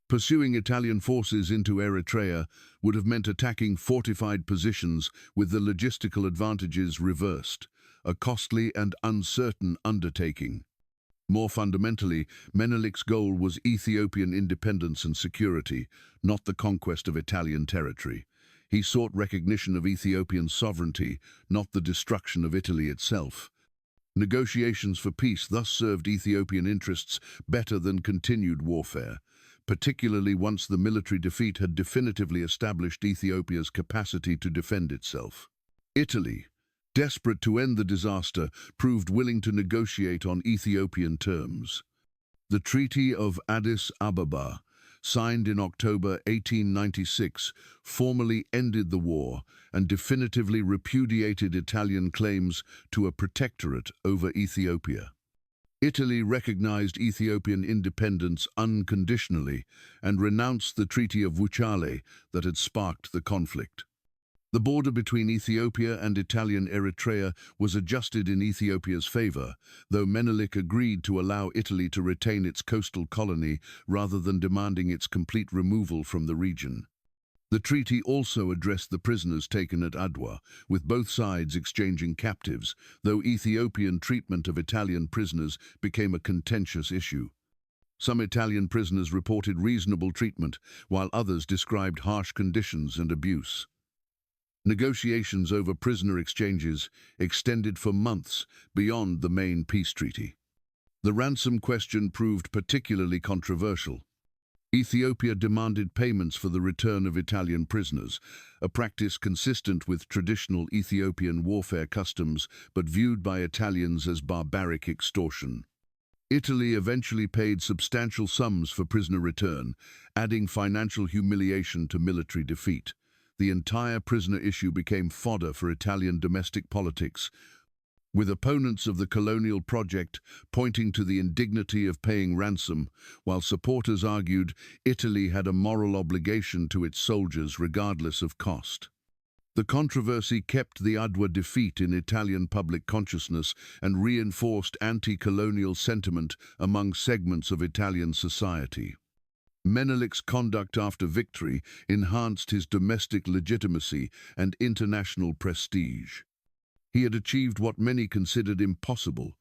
Pursuing Italian forces into Eritrea would have meant attacking fortified positions with the logistical advantages reversed, a costly and uncertain undertaking. More fundamentally, Menelik's goal was Ethiopian independence and security, not the conquest of Italian territory. He sought recognition of Ethiopian sovereignty, not the destruction of Italy itself. Negotiations for peace thus served Ethiopian interests better than continued warfare, particularly once the military defeat had definitively established Ethiopia's capacity to defend itself. Italy, desperate to end the disaster, proved willing to negotiate on Ethiopian terms. The Treaty of Addis Ababa, signed in October 1896, formally ended the war and definitively repudiated Italian claims to a protectorate over Ethiopia. Italy recognized Ethiopian independence unconditionally and renounced the Treaty of Wuchale that had sparked the conflict. The border between Ethiopia and Italian Eritrea was adjusted in Ethiopia's favor, though Menelik agreed to allow Italy to retain its coastal colony rather than demanding its complete removal from the region. The treaty also addressed the prisoners taken at Adwa, with both sides exchanging captives, though Ethiopian treatment of Italian prisoners became a contentious issue. Some Italian prisoners reported reasonable treatment, while others described harsh conditions and abuse. Negotiations over prisoner exchanges extended for months beyond the main peace treaty. The ransom question proved particularly controversial. Ethiopia demanded payments for the return of Italian prisoners, a practice consistent with traditional Ethiopian warfare customs but viewed by Italians as barbaric extortion. Italy eventually paid substantial sums for prisoner return, adding financial humiliation to military defeat. The entire prisoner issue became fodder for Italian domestic politics, with opponents of the colonial project pointing to the indignity of paying ransom, while supporters argued Italy had a moral obligation to its soldiers regardless of cost. The controversy kept the Adwa defeat in Italian public consciousness and reinforced anti-colonial sentiment among segments of Italian society. Menelik's conduct after victory enhanced his domestic legitimacy and international prestige. He had achieved what many considered impossible,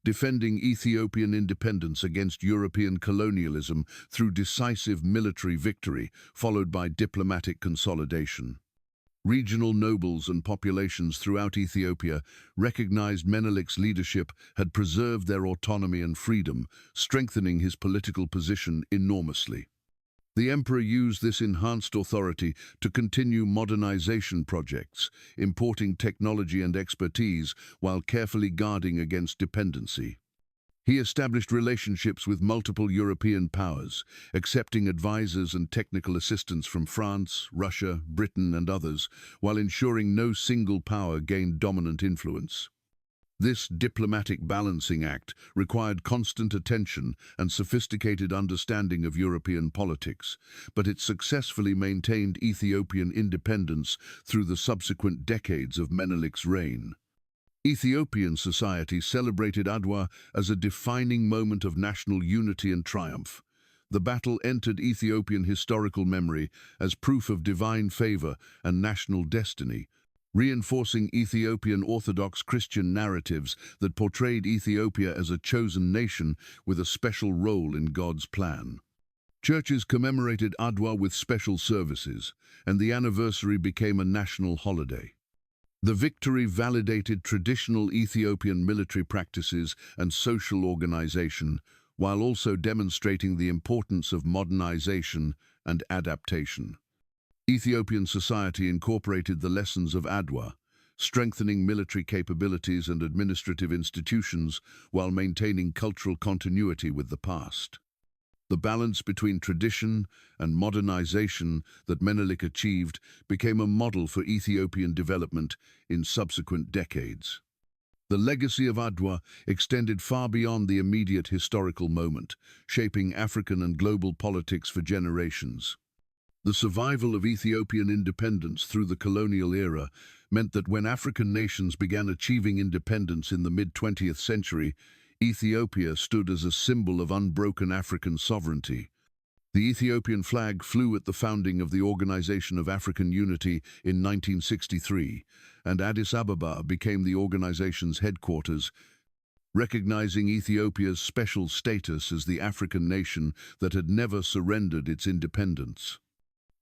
defending Ethiopian independence against European colonialism through decisive military victory, followed by diplomatic consolidation. Regional nobles and populations throughout Ethiopia recognized Menelik's leadership had preserved their autonomy and freedom, strengthening his political position enormously. The emperor used this enhanced authority to continue modernization projects, importing technology and expertise while carefully guarding against dependency. He established relationships with multiple European powers, accepting advisors and technical assistance from France, Russia, Britain, and others, while ensuring no single power gained dominant influence. This diplomatic balancing act required constant attention and sophisticated understanding of European politics, but it successfully maintained Ethiopian independence through the subsequent decades of Menelik's reign. Ethiopian society celebrated Adwa as a defining moment of national unity and triumph. The battle entered Ethiopian historical memory as proof of divine favor and national destiny, reinforcing Ethiopian Orthodox Christian narratives that portrayed Ethiopia as a chosen nation with a special role in God's plan. Churches commemorated Adwa with special services, and the anniversary became a national holiday. The victory validated traditional Ethiopian military practices and social organization, while also demonstrating the importance of modernization and adaptation. Ethiopian society incorporated the lessons of Adwa, strengthening military capabilities and administrative institutions while maintaining cultural continuity with the past. The balance between tradition and modernization that Menelik achieved became a model for Ethiopian development in subsequent decades. The legacy of Adwa extended far beyond the immediate historical moment, shaping African and global politics for generations. The survival of Ethiopian independence through the colonial era meant that when African nations began achieving independence in the mid-20th century, Ethiopia stood as a symbol of unbroken African sovereignty. The Ethiopian flag flew at the founding of the Organization of African Unity in 1963, and Addis Ababa became the organization's headquarters, recognizing Ethiopia's special status as the African nation that had never surrendered its independence.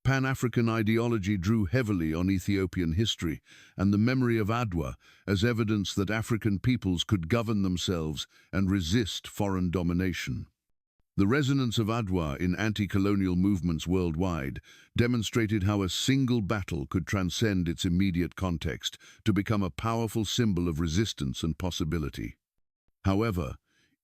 Pan-African ideology drew heavily on Ethiopian history and the memory of Adwa as evidence that African peoples could govern themselves and resist foreign domination. The resonance of Adwa in anti-colonial movements worldwide demonstrated how a single battle could transcend its immediate context to become a powerful symbol of resistance and possibility. However,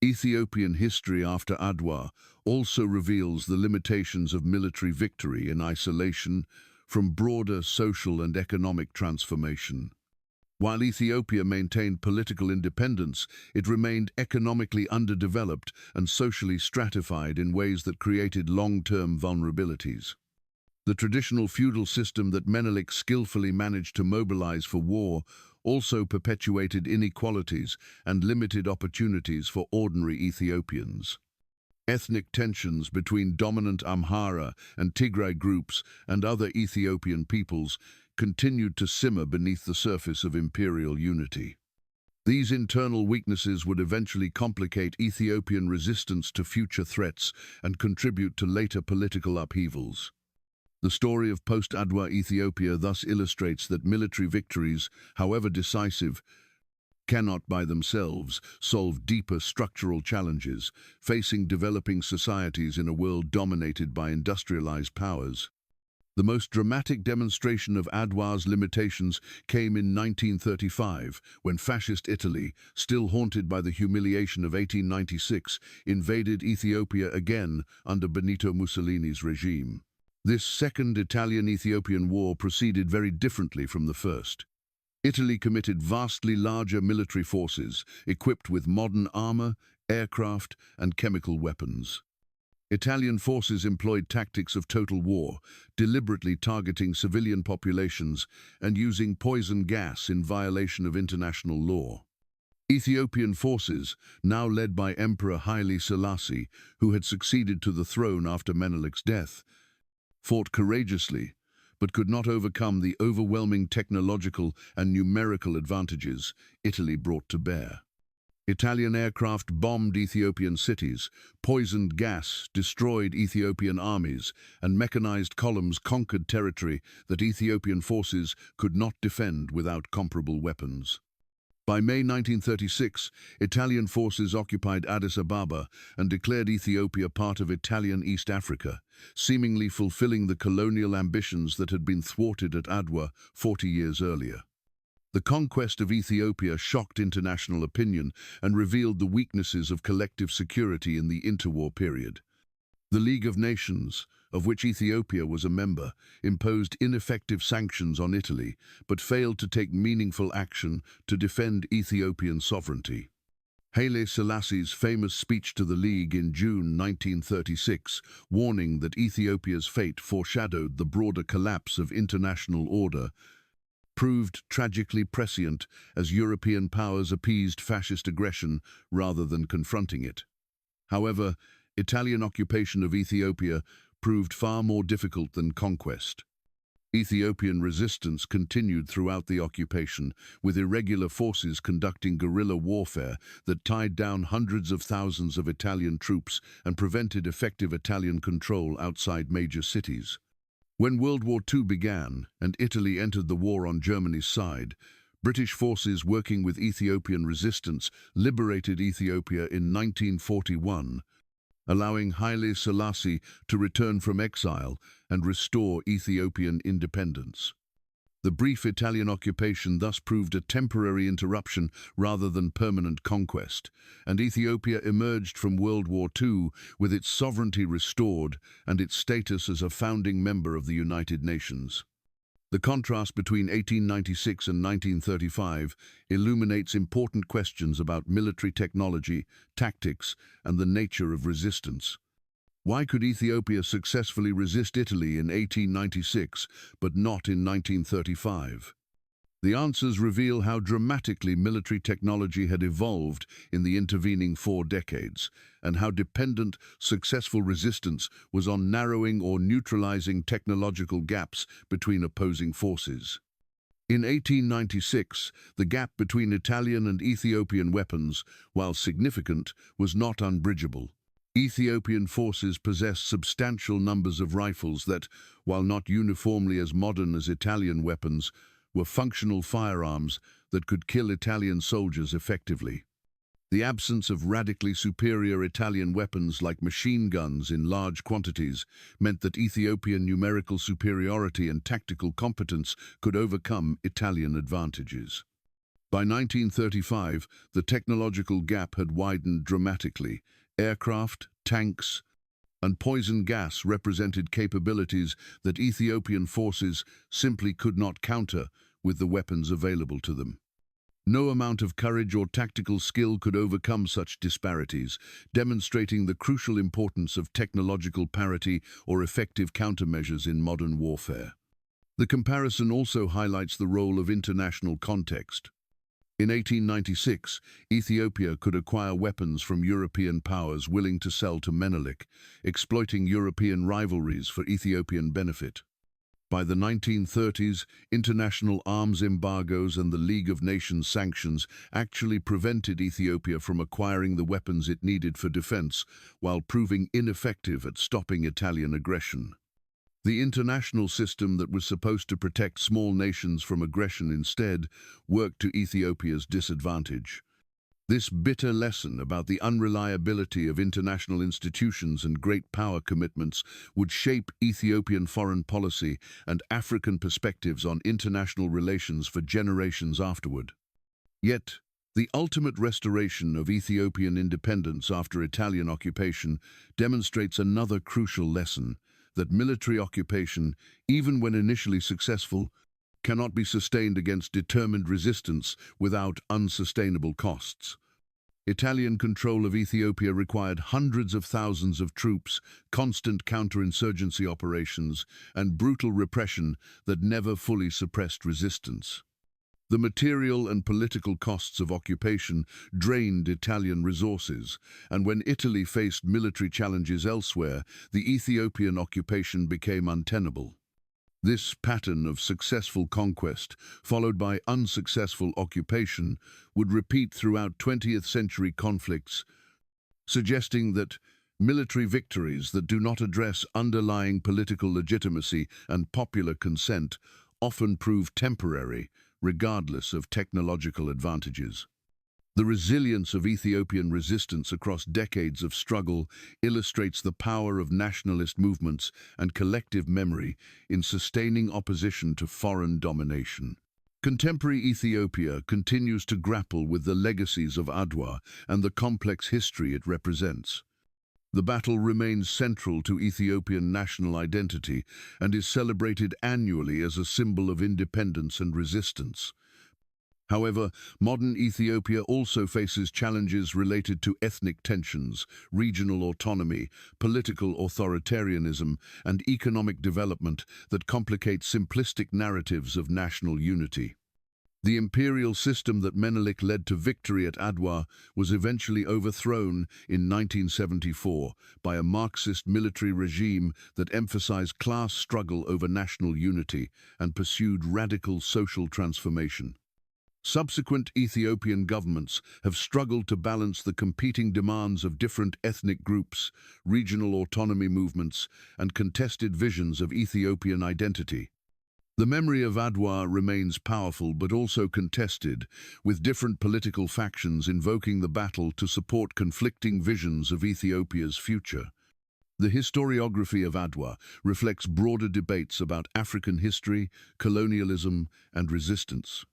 Ethiopian history after Adwa also reveals the limitations of military victory in isolation from broader social and economic transformation. While Ethiopia maintained political independence, it remained economically underdeveloped and socially stratified in ways that created long-term vulnerabilities. The traditional feudal system that Menelik skillfully managed to mobilize for war also perpetuated inequalities and limited opportunities for ordinary Ethiopians. Ethnic tensions between dominant Amhara and Tigray groups and other Ethiopian peoples continued to simmer beneath the surface of imperial unity. These internal weaknesses would eventually complicate Ethiopian resistance to future threats and contribute to later political upheavals. The story of post-Adwa Ethiopia thus illustrates that military victories, however decisive, cannot by themselves solve deeper structural challenges facing developing societies in a world dominated by industrialized powers. The most dramatic demonstration of Adwa's limitations came in 1935, when fascist Italy, still haunted by the humiliation of 1896, invaded Ethiopia again under Benito Mussolini's regime. This second Italian-Ethiopian war proceeded very differently from the first. Italy committed vastly larger military forces, equipped with modern armor, aircraft, and chemical weapons. Italian forces employed tactics of total war, deliberately targeting civilian populations and using poison gas in violation of international law. Ethiopian forces, now led by Emperor Haile Selassie, who had succeeded to the throne after Menelik's death, fought courageously, but could not overcome the overwhelming technological and numerical advantages Italy brought to bear. Italian aircraft bombed Ethiopian cities, poisoned gas destroyed Ethiopian armies, and mechanized columns conquered territory that Ethiopian forces could not defend without comparable weapons. By May 1936, Italian forces occupied Addis Ababa and declared Ethiopia part of Italian East Africa, seemingly fulfilling the colonial ambitions that had been thwarted at Adwa 40 years earlier. The conquest of Ethiopia shocked international opinion and revealed the weaknesses of collective security in the interwar period. The League of Nations, of which Ethiopia was a member, imposed ineffective sanctions on Italy, but failed to take meaningful action to defend Ethiopian sovereignty. Haile Selassie's famous speech to the League in June 1936, warning that Ethiopia's fate foreshadowed the broader collapse of international order, proved tragically prescient as European powers appeased fascist aggression rather than confronting it. However, Italian occupation of Ethiopia proved far more difficult than conquest. Ethiopian resistance continued throughout the occupation, with irregular forces conducting guerrilla warfare that tied down hundreds of thousands of Italian troops and prevented effective Italian control outside major cities. When World War II began and Italy entered the war on Germany's side, British forces working with Ethiopian resistance liberated Ethiopia in 1941, allowing Haile Selassie to return from exile and restore Ethiopian independence. The brief Italian occupation thus proved a temporary interruption rather than permanent conquest, and Ethiopia emerged from World War II with its sovereignty restored and its status as a founding member of the United Nations. The contrast between 1896 and 1935 illuminates important questions about military technology, tactics, and the nature of resistance. Why could Ethiopia successfully resist Italy in 1896, but not in 1935? The answers reveal how dramatically military technology had evolved in the intervening 4 decades, and how dependent successful resistance was on narrowing or neutralizing technological gaps between opposing forces. In 1896, the gap between Italian and Ethiopian weapons, while significant, was not unbridgeable. Ethiopian forces possessed substantial numbers of rifles that, while not uniformly as modern as Italian weapons, were functional firearms that could kill Italian soldiers effectively. The absence of radically superior Italian weapons like machine guns in large quantities meant that Ethiopian numerical superiority and tactical competence could overcome Italian advantages. By 1935, the technological gap had widened dramatically. Aircraft, tanks, and poison gas represented capabilities that Ethiopian forces simply could not counter with the weapons available to them. No amount of courage or tactical skill could overcome such disparities, demonstrating the crucial importance of technological parity or effective countermeasures in modern warfare. The comparison also highlights the role of international context. In 1896, Ethiopia could acquire weapons from European powers willing to sell to Menelik, exploiting European rivalries for Ethiopian benefit. By the 1930s, international arms embargoes and the League of Nations sanctions actually prevented Ethiopia from acquiring the weapons it needed for defense, while proving ineffective at stopping Italian aggression. The international system that was supposed to protect small nations from aggression instead worked to Ethiopia's disadvantage. This bitter lesson about the unreliability of international institutions and great power commitments would shape Ethiopian foreign policy and African perspectives on international relations for generations afterward. Yet, the ultimate restoration of Ethiopian independence after Italian occupation demonstrates another crucial lesson: that military occupation, even when initially successful, cannot be sustained against determined resistance without unsustainable costs. Italian control of Ethiopia required hundreds of thousands of troops, constant counterinsurgency operations, and brutal repression that never fully suppressed resistance. The material and political costs of occupation drained Italian resources, and when Italy faced military challenges elsewhere, the Ethiopian occupation became untenable. This pattern of successful conquest, followed by unsuccessful occupation, would repeat throughout 20th century conflicts, suggesting that military victories that do not address underlying political legitimacy and popular consent often prove temporary, regardless of technological advantages. The resilience of Ethiopian resistance across decades of struggle illustrates the power of nationalist movements and collective memory in sustaining opposition to foreign domination. Contemporary Ethiopia continues to grapple with the legacies of Adwa and the complex history it represents. The battle remains central to Ethiopian national identity and is celebrated annually as a symbol of independence and resistance. However, modern Ethiopia also faces challenges related to ethnic tensions, regional autonomy, political authoritarianism, and economic development that complicate simplistic narratives of national unity. The imperial system that Menelik led to victory at Adwa was eventually overthrown in 1974 by a Marxist military regime that emphasized class struggle over national unity and pursued radical social transformation. Subsequent Ethiopian governments have struggled to balance the competing demands of different ethnic groups, regional autonomy movements, and contested visions of Ethiopian identity. The memory of Adwa remains powerful but also contested, with different political factions invoking the battle to support conflicting visions of Ethiopia's future. The historiography of Adwa reflects broader debates about African history, colonialism, and resistance.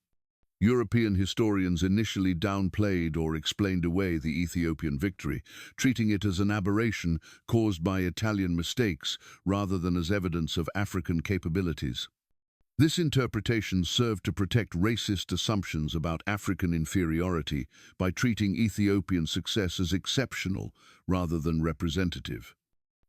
European historians initially downplayed or explained away the Ethiopian victory, treating it as an aberration caused by Italian mistakes rather than as evidence of African capabilities. This interpretation served to protect racist assumptions about African inferiority by treating Ethiopian success as exceptional rather than representative.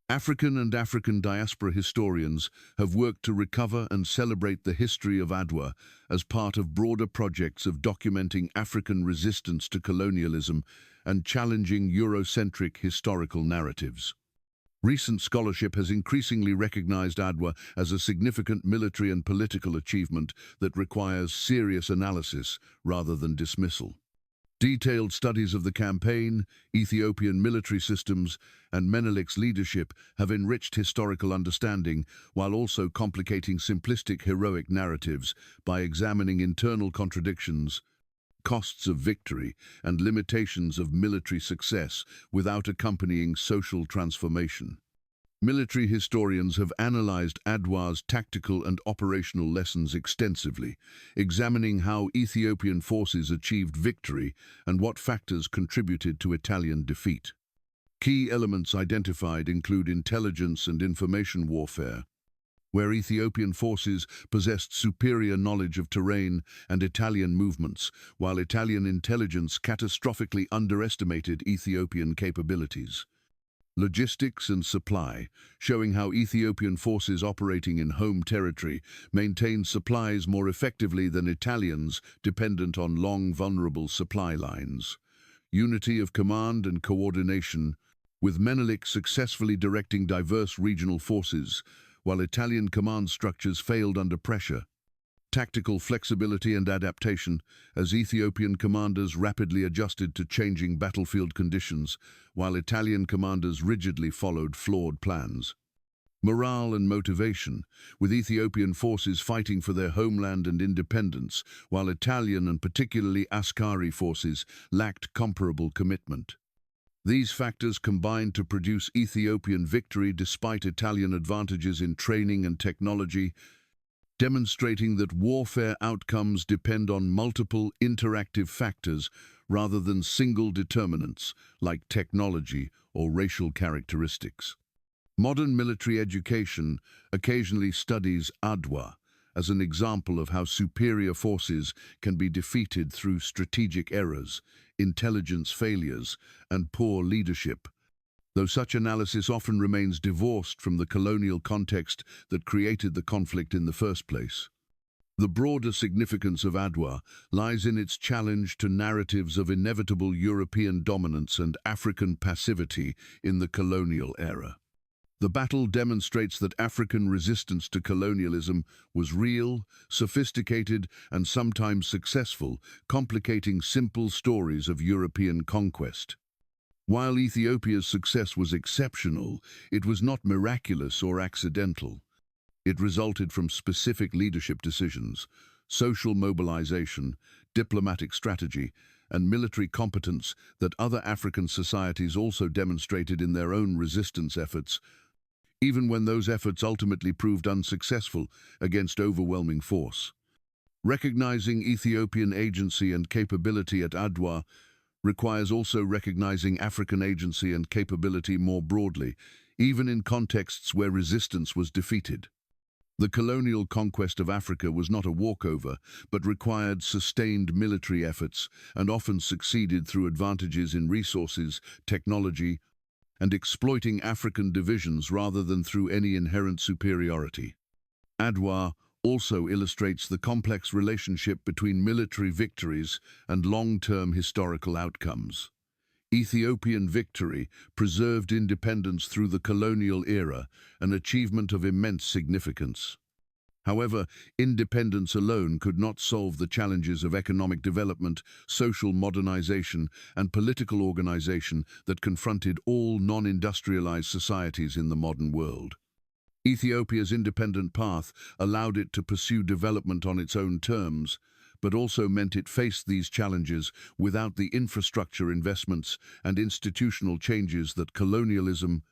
African and African diaspora historians have worked to recover and celebrate the history of Adwa as part of broader projects of documenting African resistance to colonialism and challenging Eurocentric historical narratives. Recent scholarship has increasingly recognized Adwa as a significant military and political achievement that requires serious analysis rather than dismissal. Detailed studies of the campaign, Ethiopian military systems, and Menelik's leadership have enriched historical understanding while also complicating simplistic heroic narratives by examining internal contradictions, costs of victory, and limitations of military success without accompanying social transformation. Military historians have analyzed Adwa's tactical and operational lessons extensively, examining how Ethiopian forces achieved victory and what factors contributed to Italian defeat. Key elements identified include intelligence and information warfare, where Ethiopian forces possessed superior knowledge of terrain and Italian movements, while Italian intelligence catastrophically underestimated Ethiopian capabilities. Logistics and supply, showing how Ethiopian forces operating in home territory maintained supplies more effectively than Italians dependent on long, vulnerable supply lines. Unity of command and coordination, with Menelik successfully directing diverse regional forces, while Italian command structures failed under pressure. Tactical flexibility and adaptation, as Ethiopian commanders rapidly adjusted to changing battlefield conditions, while Italian commanders rigidly followed flawed plans. Morale and motivation, with Ethiopian forces fighting for their homeland and independence, while Italian and particularly Askari forces lacked comparable commitment. These factors combined to produce Ethiopian victory despite Italian advantages in training and technology, demonstrating that warfare outcomes depend on multiple interactive factors rather than single determinants like technology or racial characteristics. Modern military education occasionally studies Adwa as an example of how superior forces can be defeated through strategic errors, intelligence failures, and poor leadership, though such analysis often remains divorced from the colonial context that created the conflict in the first place. The broader significance of Adwa lies in its challenge to narratives of inevitable European dominance and African passivity in the colonial era. The battle demonstrates that African resistance to colonialism was real, sophisticated, and sometimes successful, complicating simple stories of European conquest. While Ethiopia's success was exceptional, it was not miraculous or accidental. It resulted from specific leadership decisions, social mobilization, diplomatic strategy, and military competence that other African societies also demonstrated in their own resistance efforts, even when those efforts ultimately proved unsuccessful against overwhelming force. Recognizing Ethiopian agency and capability at Adwa requires also recognizing African agency and capability more broadly, even in contexts where resistance was defeated. The colonial conquest of Africa was not a walkover, but required sustained military efforts and often succeeded through advantages in resources, technology, and exploiting African divisions rather than through any inherent superiority. Adwa also illustrates the complex relationship between military victories and long-term historical outcomes. Ethiopian victory preserved independence through the colonial era, an achievement of immense significance. However, independence alone could not solve the challenges of economic development, social modernization, and political organization that confronted all non-industrialized societies in the modern world. Ethiopia's independent path allowed it to pursue development on its own terms, but also meant it faced these challenges without the infrastructure investments and institutional changes that colonialism,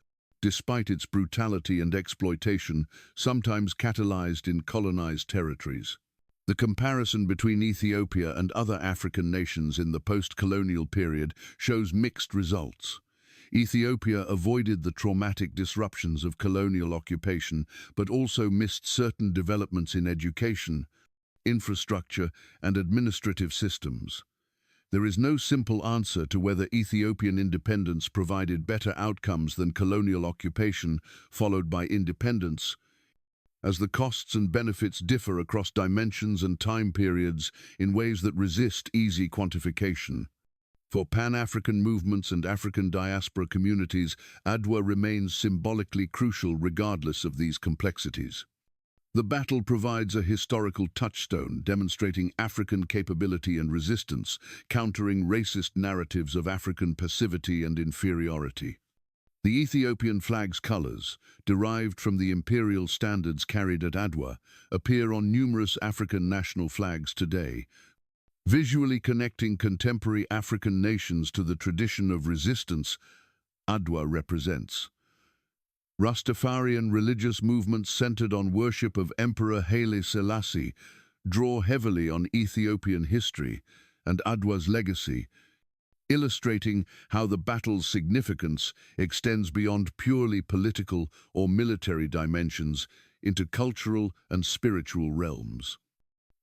despite its brutality and exploitation, sometimes catalyzed in colonized territories. The comparison between Ethiopia and other African nations in the post-colonial period shows mixed results. Ethiopia avoided the traumatic disruptions of colonial occupation, but also missed certain developments in education, infrastructure, and administrative systems. There is no simple answer to whether Ethiopian independence provided better outcomes than colonial occupation followed by independence, as the costs and benefits differ across dimensions and time periods in ways that resist easy quantification. For Pan-African movements and African diaspora communities, Adwa remains symbolically crucial regardless of these complexities. The battle provides a historical touchstone demonstrating African capability and resistance, countering racist narratives of African passivity and inferiority. The Ethiopian flag's colors, derived from the imperial standards carried at Adwa, appear on numerous African national flags today, visually connecting contemporary African nations to the tradition of resistance Adwa represents. Rastafarian religious movements centered on worship of Emperor Haile Selassie draw heavily on Ethiopian history and Adwa's legacy, illustrating how the battle's significance extends beyond purely political or military dimensions into cultural and spiritual realms.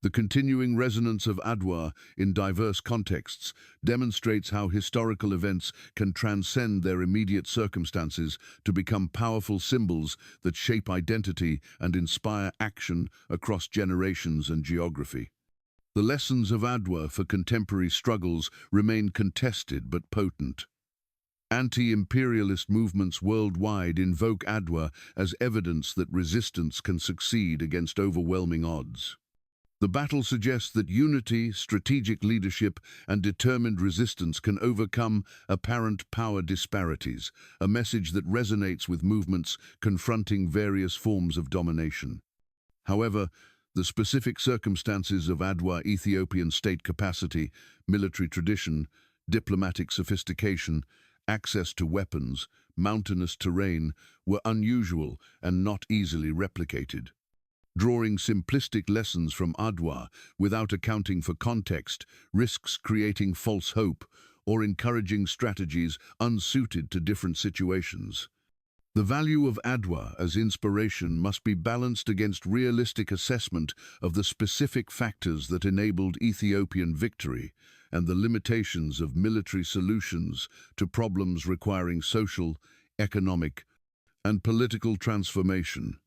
The continuing resonance of Adwa in diverse contexts demonstrates how historical events can transcend their immediate circumstances to become powerful symbols that shape identity and inspire action across generations and geography. The lessons of Adwa for contemporary struggles remain contested but potent. Anti-imperialist movements worldwide invoke Adwa as evidence that resistance can succeed against overwhelming odds. The battle suggests that unity, strategic leadership, and determined resistance can overcome apparent power disparities, a message that resonates with movements confronting various forms of domination. However, the specific circumstances of Adwa Ethiopian state capacity, military tradition, diplomatic sophistication, access to weapons, mountainous terrain were unusual and not easily replicated. Drawing simplistic lessons from Adwa without accounting for context risks creating false hope or encouraging strategies unsuited to different situations. The value of Adwa as inspiration must be balanced against realistic assessment of the specific factors that enabled Ethiopian victory and the limitations of military solutions to problems requiring social, economic, and political transformation.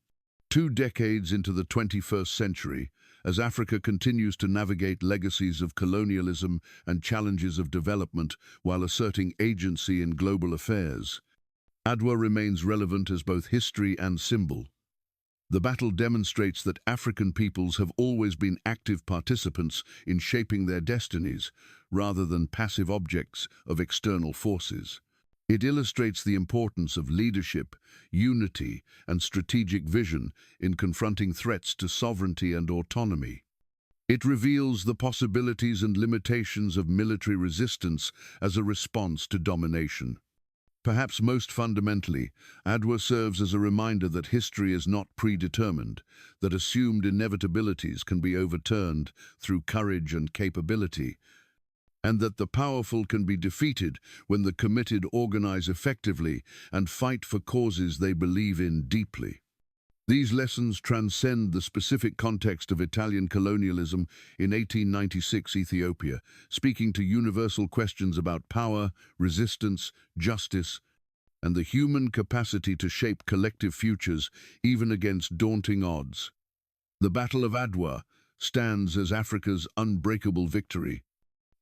2 decades into the 21st century, as Africa continues to navigate legacies of colonialism and challenges of development while asserting agency in global affairs, Adwa remains relevant as both history and symbol. The battle demonstrates that African peoples have always been active participants in shaping their destinies, rather than passive objects of external forces. It illustrates the importance of leadership, unity, and strategic vision in confronting threats to sovereignty and autonomy. It reveals the possibilities and limitations of military resistance as a response to domination. Perhaps most fundamentally, Adwa serves as a reminder that history is not predetermined, that assumed inevitabilities can be overturned through courage and capability, and that the powerful can be defeated when the committed organize effectively and fight for causes they believe in deeply. These lessons transcend the specific context of Italian colonialism in 1896 Ethiopia, speaking to universal questions about power, resistance, justice, and the human capacity to shape collective futures even against daunting odds. The Battle of Adwa stands as Africa's unbreakable victory,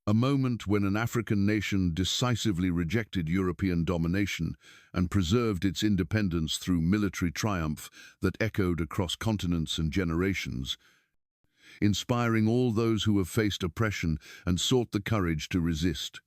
a moment when an African nation decisively rejected European domination and preserved its independence through military triumph that echoed across continents and generations, inspiring all those who have faced oppression and sought the courage to resist.